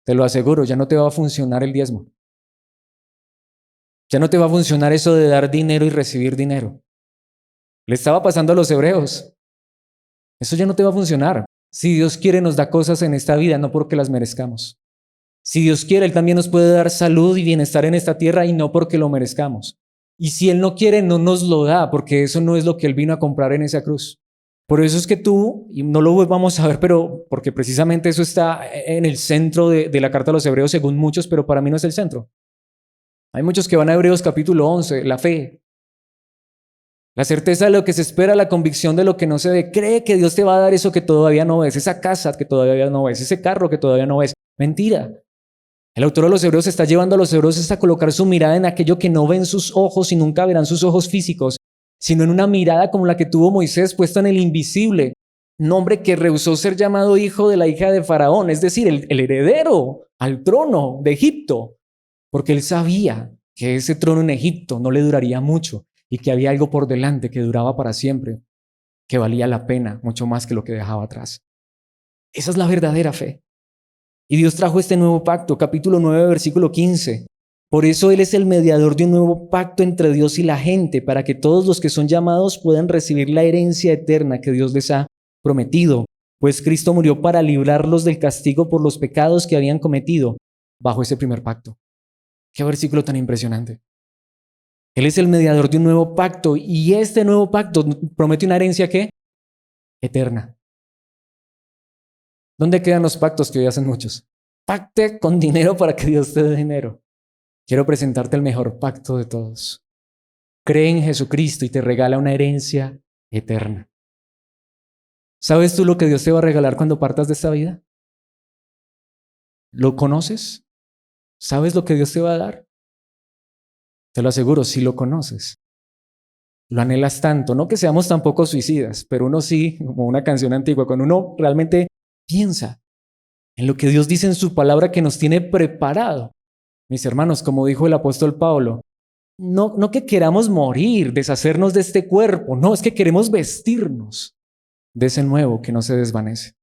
Te lo aseguro, ya no te va a funcionar el diezmo. Ya no te va a funcionar eso de dar dinero y recibir dinero. Le estaba pasando a los hebreos. Eso ya no te va a funcionar. Si Dios quiere, nos da cosas en esta vida, no porque las merezcamos. Si Dios quiere, Él también nos puede dar salud y bienestar en esta tierra y no porque lo merezcamos. Y si Él no quiere, no nos lo da, porque eso no es lo que Él vino a comprar en esa cruz. Por eso es que tú, y no lo vamos a ver, pero porque precisamente eso está en el centro de la carta a los hebreos, según muchos, pero para mí no es el centro. Hay muchos que van a Hebreos capítulo 11, la fe. La certeza de lo que se espera, la convicción de lo que no se ve. Cree que Dios te va a dar eso que todavía no ves, esa casa que todavía no ves, ese carro que todavía no ves. Mentira. El autor de los Hebreos está llevando a los hebreos a colocar su mirada en aquello que no ven sus ojos y nunca verán sus ojos físicos, sino en una mirada como la que tuvo Moisés, puesta en el invisible, un hombre que rehusó ser llamado hijo de la hija de Faraón, es decir, el heredero al trono de Egipto, porque él sabía que ese trono en Egipto no le duraría mucho y que había algo por delante que duraba para siempre, que valía la pena mucho más que lo que dejaba atrás. Esa es la verdadera fe. Y Dios trajo este nuevo pacto, capítulo 9, versículo 15. Por eso Él es el mediador de un nuevo pacto entre Dios y la gente, para que todos los que son llamados puedan recibir la herencia eterna que Dios les ha prometido. Pues Cristo murió para librarlos del castigo por los pecados que habían cometido bajo ese primer pacto. Qué versículo tan impresionante. Él es el mediador de un nuevo pacto y este nuevo pacto promete una herencia ¿qué? Eterna. ¿Dónde quedan los pactos que hoy hacen muchos? Pacte con dinero para que Dios te dé dinero. Quiero presentarte el mejor pacto de todos. Cree en Jesucristo y te regala una herencia eterna. ¿Sabes tú lo que Dios te va a regalar cuando partas de esta vida? ¿Lo conoces? ¿Sabes lo que Dios te va a dar? Te lo aseguro, si lo conoces. Lo anhelas tanto, no que seamos tampoco suicidas, pero uno sí, como una canción antigua, cuando uno realmente piensa en lo que Dios dice en su palabra que nos tiene preparado. Mis hermanos, como dijo el apóstol Pablo, no que queramos morir, deshacernos de este cuerpo, no, es que queremos vestirnos de ese nuevo que no se desvanece.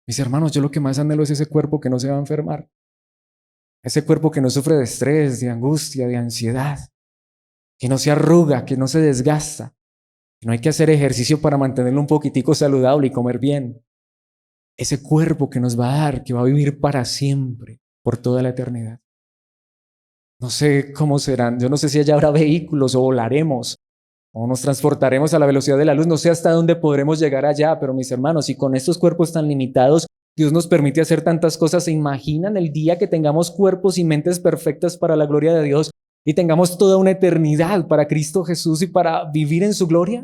Mis hermanos, yo lo que más anhelo es ese cuerpo que no se va a enfermar, ese cuerpo que no sufre de estrés, de angustia, de ansiedad, que no se arruga, que no se desgasta, que no hay que hacer ejercicio para mantenerlo un poquitico saludable y comer bien. Ese cuerpo que nos va a dar, que va a vivir para siempre, por toda la eternidad. No sé cómo serán, yo no sé si allá habrá vehículos o volaremos o nos transportaremos a la velocidad de la luz, no sé hasta dónde podremos llegar allá, pero mis hermanos, si con estos cuerpos tan limitados Dios nos permite hacer tantas cosas, ¿se imaginan el día que tengamos cuerpos y mentes perfectas para la gloria de Dios y tengamos toda una eternidad para Cristo Jesús y para vivir en su gloria?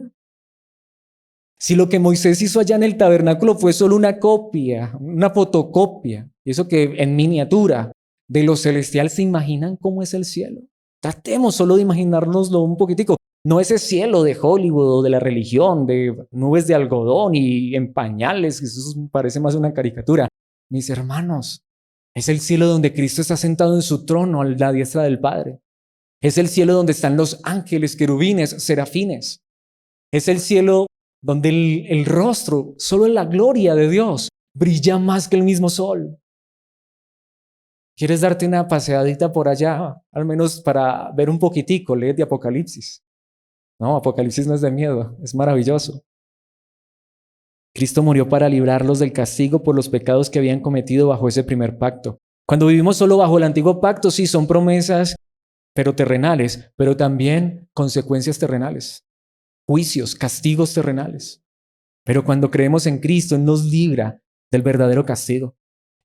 Si lo que Moisés hizo allá en el tabernáculo fue solo una copia, una fotocopia, y eso que en miniatura de lo celestial, ¿se imaginan cómo es el cielo? Tratemos solo de imaginárnoslo un poquitico. No ese cielo de Hollywood o de la religión, de nubes de algodón y en pañales, que eso parece más una caricatura. Mis hermanos, es el cielo donde Cristo está sentado en su trono a la diestra del Padre. Es el cielo donde están los ángeles, querubines, serafines. Es el cielo donde el rostro, solo en la gloria de Dios, brilla más que el mismo sol. ¿Quieres darte una paseadita por allá? Al menos para ver un poquitico, léete Apocalipsis. No, Apocalipsis no es de miedo, es maravilloso. Cristo murió para librarlos del castigo por los pecados que habían cometido bajo ese primer pacto. Cuando vivimos solo bajo el antiguo pacto, sí, son promesas, pero terrenales, pero también consecuencias terrenales, juicios, castigos terrenales. Pero cuando creemos en Cristo, Él nos libra del verdadero castigo.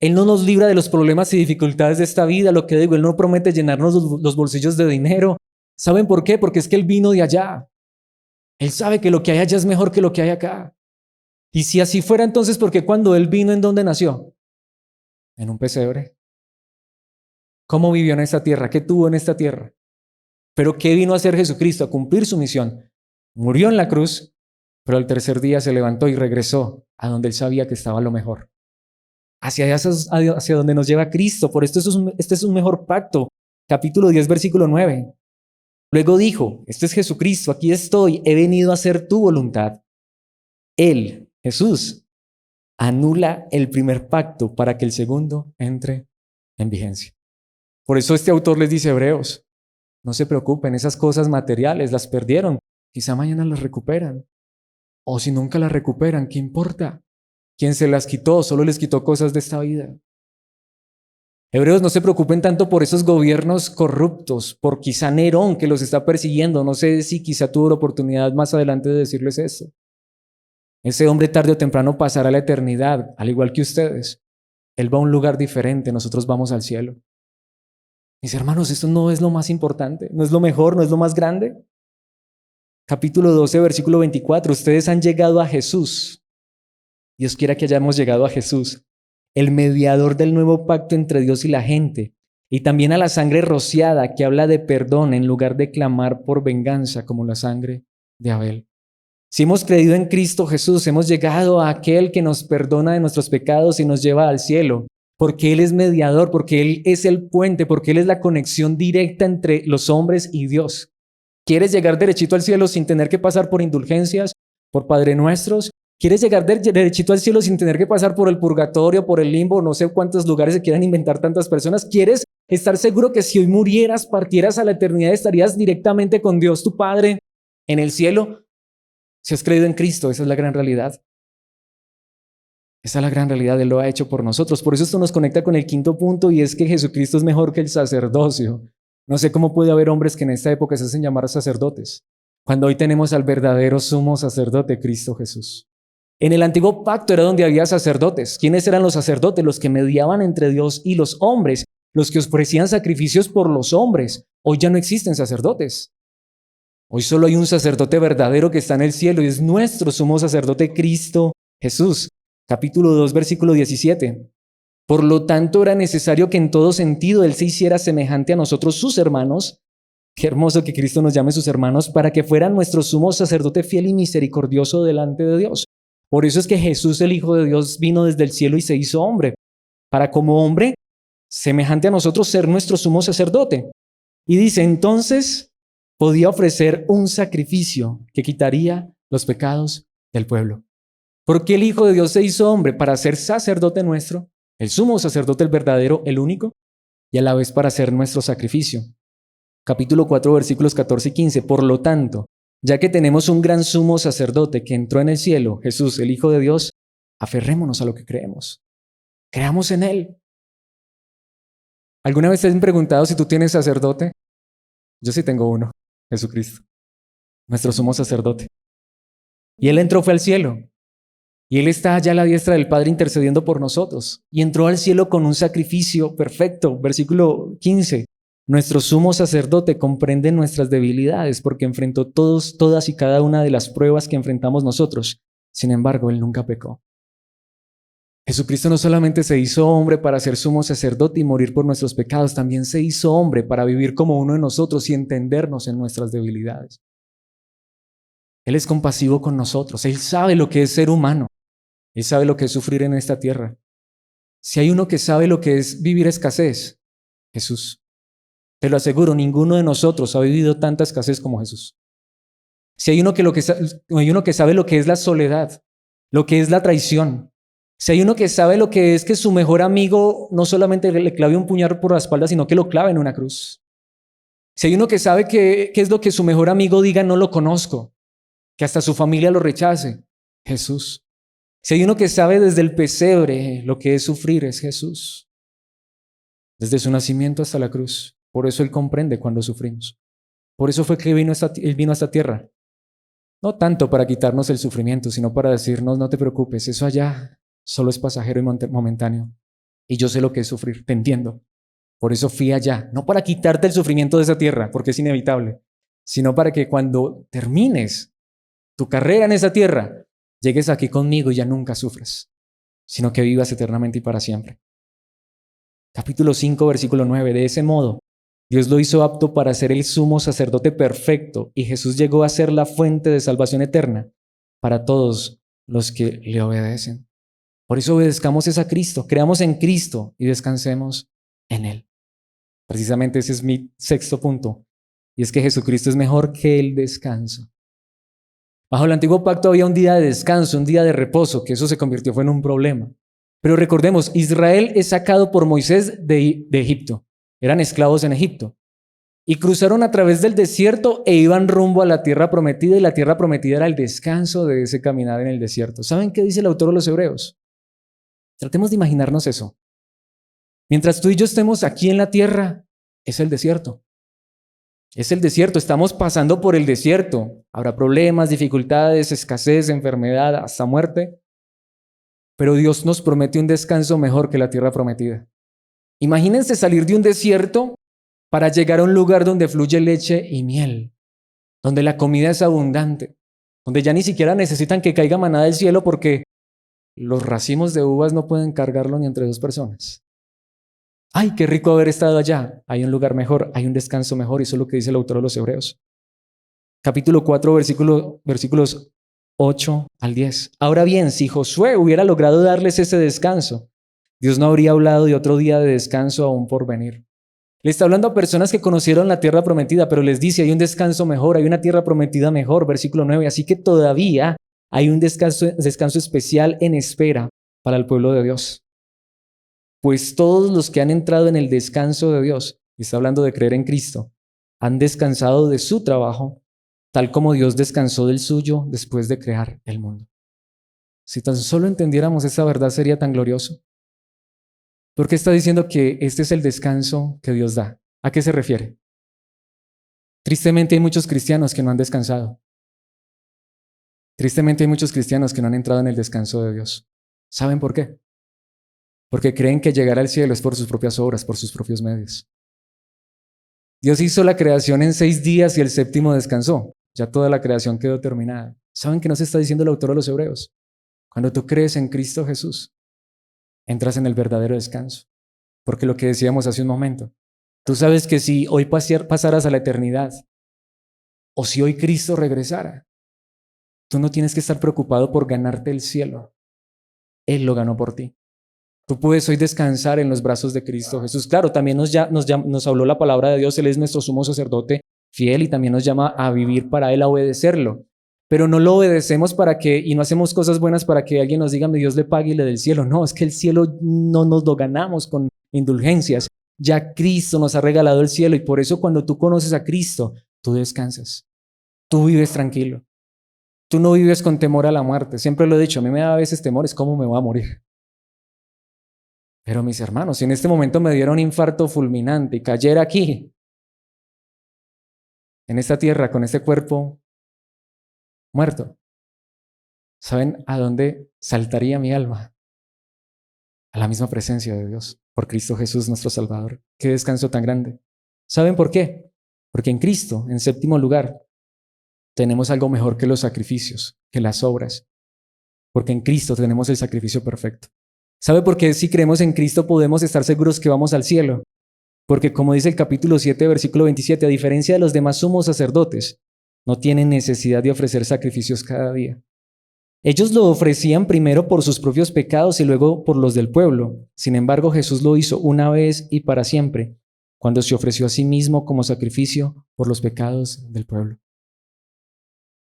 Él no nos libra de los problemas y dificultades de esta vida. Lo que digo, Él no promete llenarnos los bolsillos de dinero. ¿Saben por qué? Porque es que Él vino de allá. Él sabe que lo que hay allá es mejor que lo que hay acá. Y si así fuera, entonces, ¿por qué cuando Él vino, en dónde nació? En un pesebre. ¿Cómo vivió en esta tierra? ¿Qué tuvo en esta tierra? Pero ¿qué vino a hacer Jesucristo? A cumplir su misión. Murió en la cruz, pero al tercer día se levantó y regresó a donde Él sabía que estaba lo mejor. Hacia donde nos lleva Cristo. Por esto este es un mejor pacto. Capítulo 10, versículo 9. Luego dijo, este es Jesucristo, aquí estoy, he venido a hacer tu voluntad. Él, Jesús, anula el primer pacto para que el segundo entre en vigencia. Por eso este autor les dice a Hebreos, no se preocupen, esas cosas materiales las perdieron, quizá mañana las recuperan. O si nunca las recuperan, ¿qué importa? ¿Quién se las quitó? Solo les quitó cosas de esta vida. Hebreos, no se preocupen tanto por esos gobiernos corruptos, por quizá Nerón que los está persiguiendo. No sé si quizá tuvo la oportunidad más adelante de decirles eso. Ese hombre tarde o temprano pasará a la eternidad, al igual que ustedes. Él va a un lugar diferente, nosotros vamos al cielo. Mis hermanos, esto no es lo más importante, no es lo mejor, no es lo más grande. Capítulo 12, versículo 24. Ustedes han llegado a Jesús. Dios quiera que hayamos llegado a Jesús, el mediador del nuevo pacto entre Dios y la gente, y también a la sangre rociada que habla de perdón en lugar de clamar por venganza como la sangre de Abel. Si hemos creído en Cristo Jesús, hemos llegado a aquel que nos perdona de nuestros pecados y nos lleva al cielo, porque Él es mediador, porque Él es el puente, porque Él es la conexión directa entre los hombres y Dios. ¿Quieres llegar derechito al cielo sin tener que pasar por indulgencias, por Padre Nuestros? ¿Quieres llegar derechito al cielo sin tener que pasar por el purgatorio, por el limbo, no sé cuántos lugares se quieran inventar tantas personas? ¿Quieres estar seguro que si hoy murieras, partieras a la eternidad, estarías directamente con Dios tu Padre en el cielo? Si has creído en Cristo, esa es la gran realidad. Esa es la gran realidad, Él lo ha hecho por nosotros. Por eso esto nos conecta con el quinto punto y es que Jesucristo es mejor que el sacerdocio. No sé cómo puede haber hombres que en esta época se hacen llamar sacerdotes, cuando hoy tenemos al verdadero sumo sacerdote, Cristo Jesús. En el antiguo pacto era donde había sacerdotes. ¿Quiénes eran los sacerdotes? Los que mediaban entre Dios y los hombres, los que ofrecían sacrificios por los hombres. Hoy ya no existen sacerdotes. Hoy solo hay un sacerdote verdadero que está en el cielo y es nuestro sumo sacerdote Cristo Jesús. Capítulo 2, versículo 17. Por lo tanto, era necesario que en todo sentido Él se hiciera semejante a nosotros, sus hermanos. Qué hermoso que Cristo nos llame sus hermanos para que fuera nuestro sumo sacerdote fiel y misericordioso delante de Dios. Por eso es que Jesús, el Hijo de Dios, vino desde el cielo y se hizo hombre, para como hombre, semejante a nosotros, ser nuestro sumo sacerdote. Y dice, entonces podía ofrecer un sacrificio que quitaría los pecados del pueblo. Porque el Hijo de Dios se hizo hombre para ser sacerdote nuestro, el sumo sacerdote, el verdadero, el único, y a la vez para ser nuestro sacrificio. Capítulo 4, versículos 14 y 15. Por lo tanto, ya que tenemos un gran sumo sacerdote que entró en el cielo, Jesús, el Hijo de Dios, aferrémonos a lo que creemos. Creamos en Él. ¿Alguna vez te han preguntado si tú tienes sacerdote? Yo sí tengo uno, Jesucristo, nuestro sumo sacerdote. Y Él entró, fue al cielo. Y Él está allá a la diestra del Padre intercediendo por nosotros. Y entró al cielo con un sacrificio perfecto. Versículo 15. Nuestro sumo sacerdote comprende nuestras debilidades porque enfrentó todas y cada una de las pruebas que enfrentamos nosotros. Sin embargo, Él nunca pecó. Jesucristo no solamente se hizo hombre para ser sumo sacerdote y morir por nuestros pecados, también se hizo hombre para vivir como uno de nosotros y entendernos en nuestras debilidades. Él es compasivo con nosotros. Él sabe lo que es ser humano. Él sabe lo que es sufrir en esta tierra. Si hay uno que sabe lo que es vivir escasez, Jesús. Te lo aseguro, ninguno de nosotros ha vivido tanta escasez como Jesús. Si hay uno que sabe lo que es la soledad, lo que es la traición. Si hay uno que sabe lo que es que su mejor amigo no solamente le clave un puñal por la espalda, sino que lo clave en una cruz. Si hay uno que sabe qué es lo que su mejor amigo diga, no lo conozco, que hasta su familia lo rechace, Jesús. Si hay uno que sabe desde el pesebre lo que es sufrir, es Jesús. desde su nacimiento hasta la cruz. Por eso Él comprende cuando sufrimos. Por eso fue que Él vino a esta tierra. No tanto para quitarnos el sufrimiento, sino para decirnos, no te preocupes, eso allá solo es pasajero y momentáneo. Y yo sé lo que es sufrir, te entiendo. Por eso fui allá, no para quitarte el sufrimiento de esa tierra, porque es inevitable, sino para que cuando termines tu carrera en esa tierra, llegues aquí conmigo y ya nunca sufras, sino que vivas eternamente y para siempre. Capítulo 5, versículo 9. De ese modo, Dios lo hizo apto para ser el sumo sacerdote perfecto y Jesús llegó a ser la fuente de salvación eterna para todos los que le obedecen. Por eso obedezcamos a Cristo, creamos en Cristo y descansemos en Él. Precisamente ese es mi sexto punto, y es que Jesucristo es mejor que el descanso. Bajo el antiguo pacto había un día de descanso, un día de reposo, que eso se convirtió fue en un problema. Pero recordemos, Israel es sacado por Moisés de Egipto. Eran esclavos en Egipto. Y cruzaron a través del desierto e iban rumbo a la tierra prometida, y la tierra prometida era el descanso de ese caminar en el desierto. ¿Saben qué dice el autor de los Hebreos? Tratemos de imaginarnos eso. Mientras tú y yo estemos aquí en la tierra, es el desierto. Es el desierto, estamos pasando por el desierto. Habrá problemas, dificultades, escasez, enfermedad, hasta muerte. Pero Dios nos promete un descanso mejor que la tierra prometida. Imagínense salir de un desierto para llegar a un lugar donde fluye leche y miel, donde la comida es abundante, donde ya ni siquiera necesitan que caiga maná del cielo porque los racimos de uvas no pueden cargarlo ni entre dos personas. ¡Ay, qué rico haber estado allá! Hay un lugar mejor, hay un descanso mejor, y eso es lo que dice el autor de los Hebreos. Capítulo 4, versículos 8 al 10. Ahora bien, si Josué hubiera logrado darles ese descanso, Dios no habría hablado de otro día de descanso aún por venir. Le está hablando a personas que conocieron la tierra prometida, pero les dice, hay un descanso mejor, hay una tierra prometida mejor, versículo 9. Así que todavía hay un descanso especial en espera para el pueblo de Dios. Pues todos los que han entrado en el descanso de Dios, y está hablando de creer en Cristo, han descansado de su trabajo, tal como Dios descansó del suyo después de crear el mundo. Si tan solo entendiéramos esa verdad, sería tan glorioso. ¿Por qué está diciendo que este es el descanso que Dios da? ¿A qué se refiere? Tristemente hay muchos cristianos que no han descansado. Tristemente hay muchos cristianos que no han entrado en el descanso de Dios. ¿Saben por qué? Porque creen que llegar al cielo es por sus propias obras, por sus propios medios. Dios hizo la creación en 6 días y el séptimo descansó. Ya toda la creación quedó terminada. ¿Saben qué nos está diciendo el autor de los Hebreos? Cuando tú crees en Cristo Jesús, entras en el verdadero descanso. Porque lo que decíamos hace un momento, tú sabes que si hoy pasaras a la eternidad, o si hoy Cristo regresara, tú no tienes que estar preocupado por ganarte el cielo. Él lo ganó por ti. Tú puedes hoy descansar en los brazos de Cristo Jesús. Claro, también nos habló la palabra de Dios. Él es nuestro sumo sacerdote fiel y también nos llama a vivir para Él, a obedecerlo. Pero no lo obedecemos y no hacemos cosas buenas para que alguien nos diga, mi Dios le pague y le dé el cielo. No, es que el cielo no nos lo ganamos con indulgencias. Ya Cristo nos ha regalado el cielo y por eso cuando tú conoces a Cristo, tú descansas. Tú vives tranquilo. Tú no vives con temor a la muerte. Siempre lo he dicho, a mí me da a veces temor, es cómo me voy a morir. Pero mis hermanos, si en este momento me diera un infarto fulminante y cayera aquí, en esta tierra, con este cuerpo muerto, ¿saben a dónde saltaría mi alma? A la misma presencia de Dios, por Cristo Jesús nuestro Salvador. Qué descanso tan grande. ¿Saben por qué? Porque en Cristo, en séptimo lugar, tenemos algo mejor que los sacrificios, que las obras. Porque en Cristo tenemos el sacrificio perfecto. ¿Sabe por qué si creemos en Cristo podemos estar seguros que vamos al cielo? Porque como dice el capítulo 7, versículo 27, a diferencia de los demás sumos sacerdotes, no tienen necesidad de ofrecer sacrificios cada día. Ellos lo ofrecían primero por sus propios pecados y luego por los del pueblo. Sin embargo, Jesús lo hizo una vez y para siempre, cuando se ofreció a sí mismo como sacrificio por los pecados del pueblo.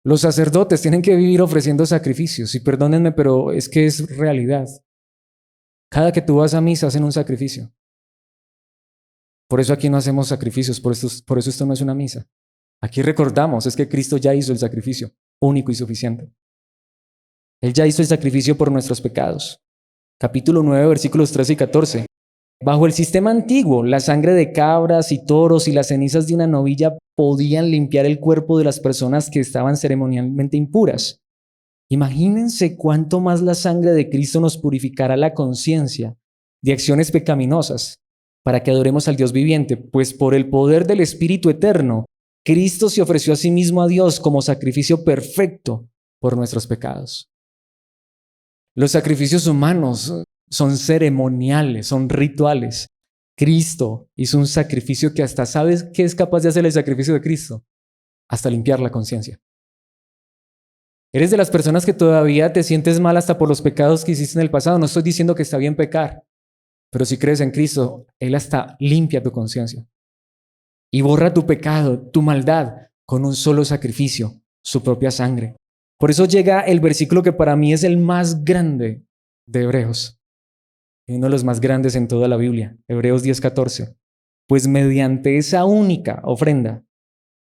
Los sacerdotes tienen que vivir ofreciendo sacrificios, y perdónenme, pero es que es realidad. Cada que tú vas a misa hacen un sacrificio. Por eso aquí no hacemos sacrificios, por eso esto no es una misa. Aquí recordamos, es que Cristo ya hizo el sacrificio, único y suficiente. Él ya hizo el sacrificio por nuestros pecados. Capítulo 9, versículos 13 y 14. Bajo el sistema antiguo, la sangre de cabras y toros y las cenizas de una novilla podían limpiar el cuerpo de las personas que estaban ceremonialmente impuras. Imagínense cuánto más la sangre de Cristo nos purificará la conciencia de acciones pecaminosas para que adoremos al Dios viviente, pues por el poder del Espíritu Eterno, Cristo se ofreció a sí mismo a Dios como sacrificio perfecto por nuestros pecados. Los sacrificios humanos son ceremoniales, son rituales. Cristo hizo un sacrificio que hasta ¿sabes qué es capaz de hacer el sacrificio de Cristo? Hasta limpiar la conciencia. ¿Eres de las personas que todavía te sientes mal hasta por los pecados que hiciste en el pasado? No estoy diciendo que está bien pecar, pero si crees en Cristo, Él hasta limpia tu conciencia y borra tu pecado, tu maldad, con un solo sacrificio, su propia sangre. Por eso llega el versículo que para mí es el más grande de Hebreos, y uno de los más grandes en toda la Biblia, Hebreos 10:14. Pues mediante esa única ofrenda,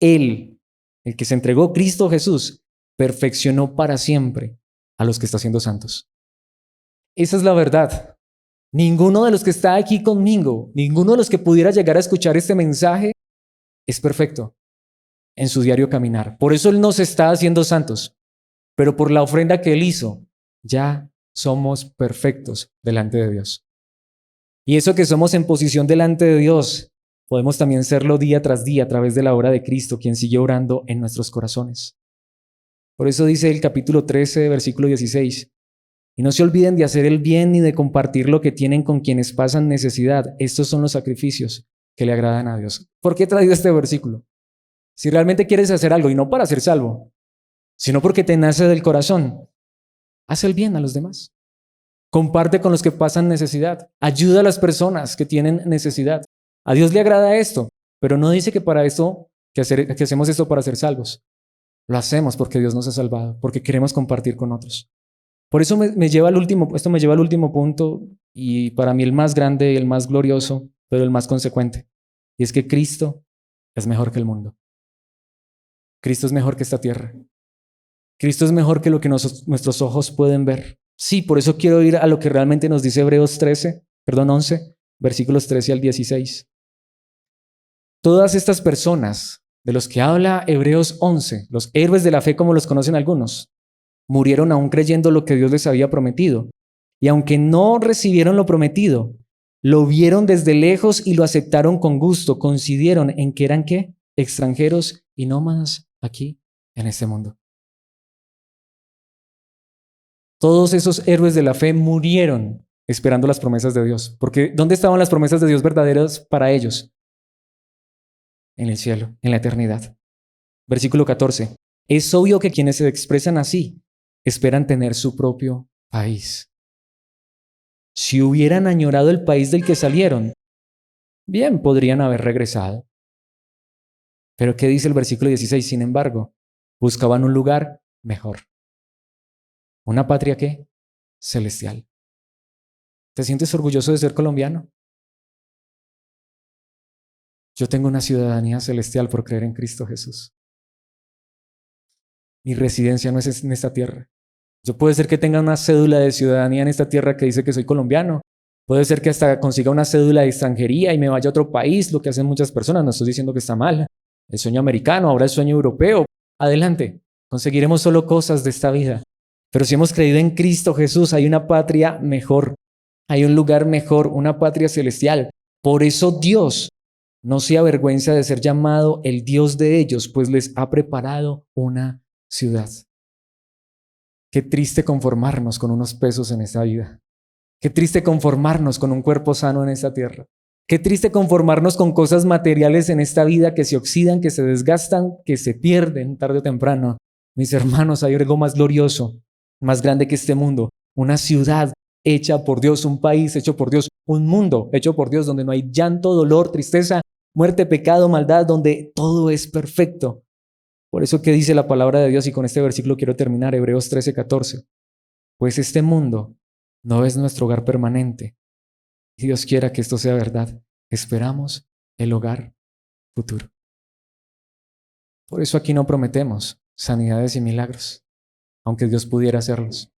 Él, el que se entregó, Cristo Jesús, perfeccionó para siempre a los que está haciendo santos. Esa es la verdad. Ninguno de los que está aquí conmigo, ninguno de los que pudiera llegar a escuchar este mensaje es perfecto en su diario caminar. Por eso Él nos está haciendo santos, pero por la ofrenda que Él hizo, ya somos perfectos delante de Dios. Y eso que somos en posición delante de Dios, podemos también serlo día tras día a través de la obra de Cristo, quien sigue orando en nuestros corazones. Por eso dice el capítulo 13, versículo 16, y no se olviden de hacer el bien ni de compartir lo que tienen con quienes pasan necesidad. Estos son los sacrificios que le agradan a Dios. ¿Por qué he traído este versículo? Si realmente quieres hacer algo, y no para ser salvo, sino porque te nace del corazón, haz el bien a los demás. Comparte con los que pasan necesidad. Ayuda a las personas que tienen necesidad. A Dios le agrada esto, pero no dice que para esto, que hacemos esto para ser salvos. Lo hacemos porque Dios nos ha salvado, porque queremos compartir con otros. Por eso esto me lleva al último punto, y para mí el más grande y el más glorioso, pero el más consecuente. Y es que Cristo es mejor que el mundo. Cristo es mejor que esta tierra. Cristo es mejor que lo que nuestros ojos pueden ver. Sí, por eso quiero ir a lo que realmente nos dice Hebreos 11, versículos 13 al 16. Todas estas personas de los que habla Hebreos 11, los héroes de la fe como los conocen algunos, murieron aún creyendo lo que Dios les había prometido. Y aunque no recibieron lo prometido, lo vieron desde lejos y lo aceptaron con gusto. Coincidieron en que eran ¿qué? Extranjeros y nómadas aquí en este mundo. Todos esos héroes de la fe murieron esperando las promesas de Dios. Porque ¿dónde estaban las promesas de Dios verdaderas para ellos? En el cielo, en la eternidad. Versículo 14. Es obvio que quienes se expresan así esperan tener su propio país. Si hubieran añorado el país del que salieron, bien, podrían haber regresado. Pero ¿qué dice el versículo 16? Sin embargo, buscaban un lugar mejor. ¿Una patria qué? Celestial. ¿Te sientes orgulloso de ser colombiano? Yo tengo una ciudadanía celestial por creer en Cristo Jesús. Mi residencia no es en esta tierra. Yo puede ser que tenga una cédula de ciudadanía en esta tierra que dice que soy colombiano. Puede ser que hasta consiga una cédula de extranjería y me vaya a otro país, lo que hacen muchas personas. No estoy diciendo que está mal. El sueño americano, ahora el sueño europeo. Adelante. Conseguiremos solo cosas de esta vida. Pero si hemos creído en Cristo Jesús, hay una patria mejor. Hay un lugar mejor, una patria celestial. Por eso Dios no se avergüenza de ser llamado el Dios de ellos, pues les ha preparado una ciudad. Qué triste conformarnos con unos pesos en esta vida. Qué triste conformarnos con un cuerpo sano en esta tierra. Qué triste conformarnos con cosas materiales en esta vida que se oxidan, que se desgastan, que se pierden tarde o temprano. Mis hermanos, hay algo más glorioso, más grande que este mundo. Una ciudad hecha por Dios, un país hecho por Dios, un mundo hecho por Dios donde no hay llanto, dolor, tristeza, muerte, pecado, maldad, donde todo es perfecto. Por eso que dice la palabra de Dios, y con este versículo quiero terminar, Hebreos 13:14. Pues este mundo no es nuestro hogar permanente. Y Dios quiera que esto sea verdad. Esperamos el hogar futuro. Por eso aquí no prometemos sanidades y milagros, aunque Dios pudiera hacerlos.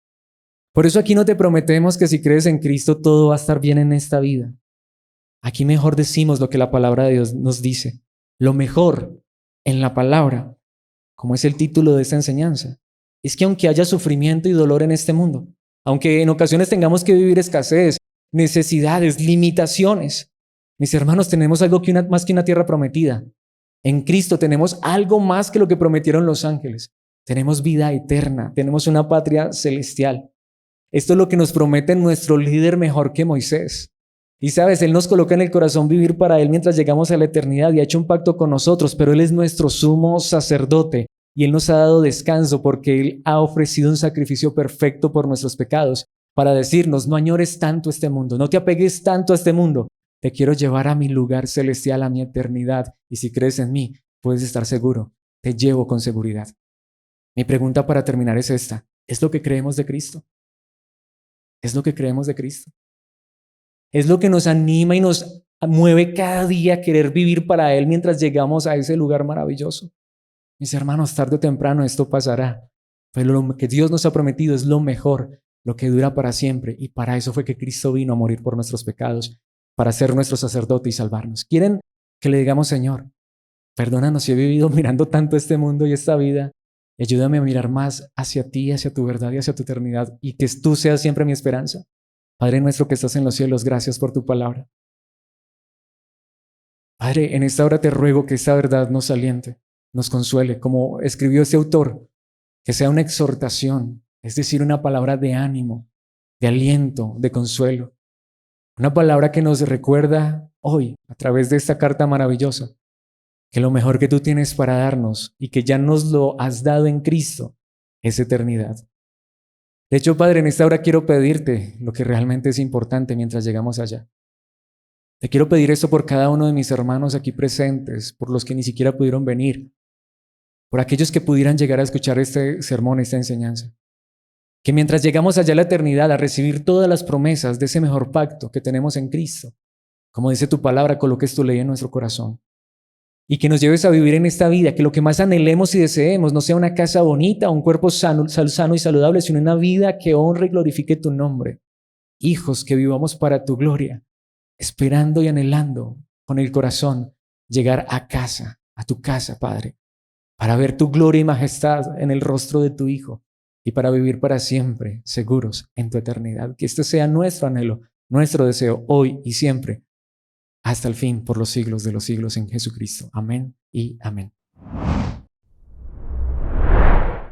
Por eso aquí no te prometemos que si crees en Cristo todo va a estar bien en esta vida. Aquí mejor decimos lo que la palabra de Dios nos dice. Lo mejor en la palabra, como es el título de esta enseñanza, es que aunque haya sufrimiento y dolor en este mundo, aunque en ocasiones tengamos que vivir escasez, necesidades, limitaciones, mis hermanos, tenemos algo más que una tierra prometida. En Cristo tenemos algo más que lo que prometieron los ángeles. Tenemos vida eterna, tenemos una patria celestial. Esto es lo que nos promete nuestro líder mejor que Moisés. Y sabes, Él nos coloca en el corazón vivir para Él mientras llegamos a la eternidad y ha hecho un pacto con nosotros, pero Él es nuestro sumo sacerdote y Él nos ha dado descanso porque Él ha ofrecido un sacrificio perfecto por nuestros pecados para decirnos, no añores tanto este mundo, no te apegues tanto a este mundo, te quiero llevar a mi lugar celestial, a mi eternidad, y si crees en mí, puedes estar seguro, te llevo con seguridad. Mi pregunta para terminar es esta, ¿es lo que creemos de Cristo? ¿Es lo que creemos de Cristo? Es lo que nos anima y nos mueve cada día a querer vivir para Él mientras llegamos a ese lugar maravilloso. Mis hermanos, tarde o temprano esto pasará, pero lo que Dios nos ha prometido es lo mejor, lo que dura para siempre, y para eso fue que Cristo vino a morir por nuestros pecados, para ser nuestro sacerdote y salvarnos. ¿Quieren que le digamos, Señor, perdónanos si he vivido mirando tanto este mundo y esta vida, y ayúdame a mirar más hacia ti, hacia tu verdad y hacia tu eternidad, y que tú seas siempre mi esperanza? Padre nuestro que estás en los cielos, gracias por tu palabra. Padre, en esta hora te ruego que esta verdad nos aliente, nos consuele, como escribió este autor, que sea una exhortación, es decir, una palabra de ánimo, de aliento, de consuelo. Una palabra que nos recuerda hoy, a través de esta carta maravillosa, que lo mejor que tú tienes para darnos y que ya nos lo has dado en Cristo es eternidad. De hecho, Padre, en esta hora quiero pedirte lo que realmente es importante mientras llegamos allá. Te quiero pedir esto por cada uno de mis hermanos aquí presentes, por los que ni siquiera pudieron venir, por aquellos que pudieran llegar a escuchar este sermón, esta enseñanza. Que mientras llegamos allá a la eternidad a recibir todas las promesas de ese mejor pacto que tenemos en Cristo, como dice tu palabra, coloques tu ley en nuestro corazón. Y que nos lleves a vivir en esta vida, que lo que más anhelemos y deseemos no sea una casa bonita o un cuerpo sano y saludable, sino una vida que honre y glorifique tu nombre. Hijos, que vivamos para tu gloria, esperando y anhelando con el corazón llegar a casa, a tu casa, Padre, para ver tu gloria y majestad en el rostro de tu Hijo y para vivir para siempre seguros en tu eternidad. Que este sea nuestro anhelo, nuestro deseo hoy y siempre, hasta el fin, por los siglos de los siglos en Jesucristo. Amén y amén.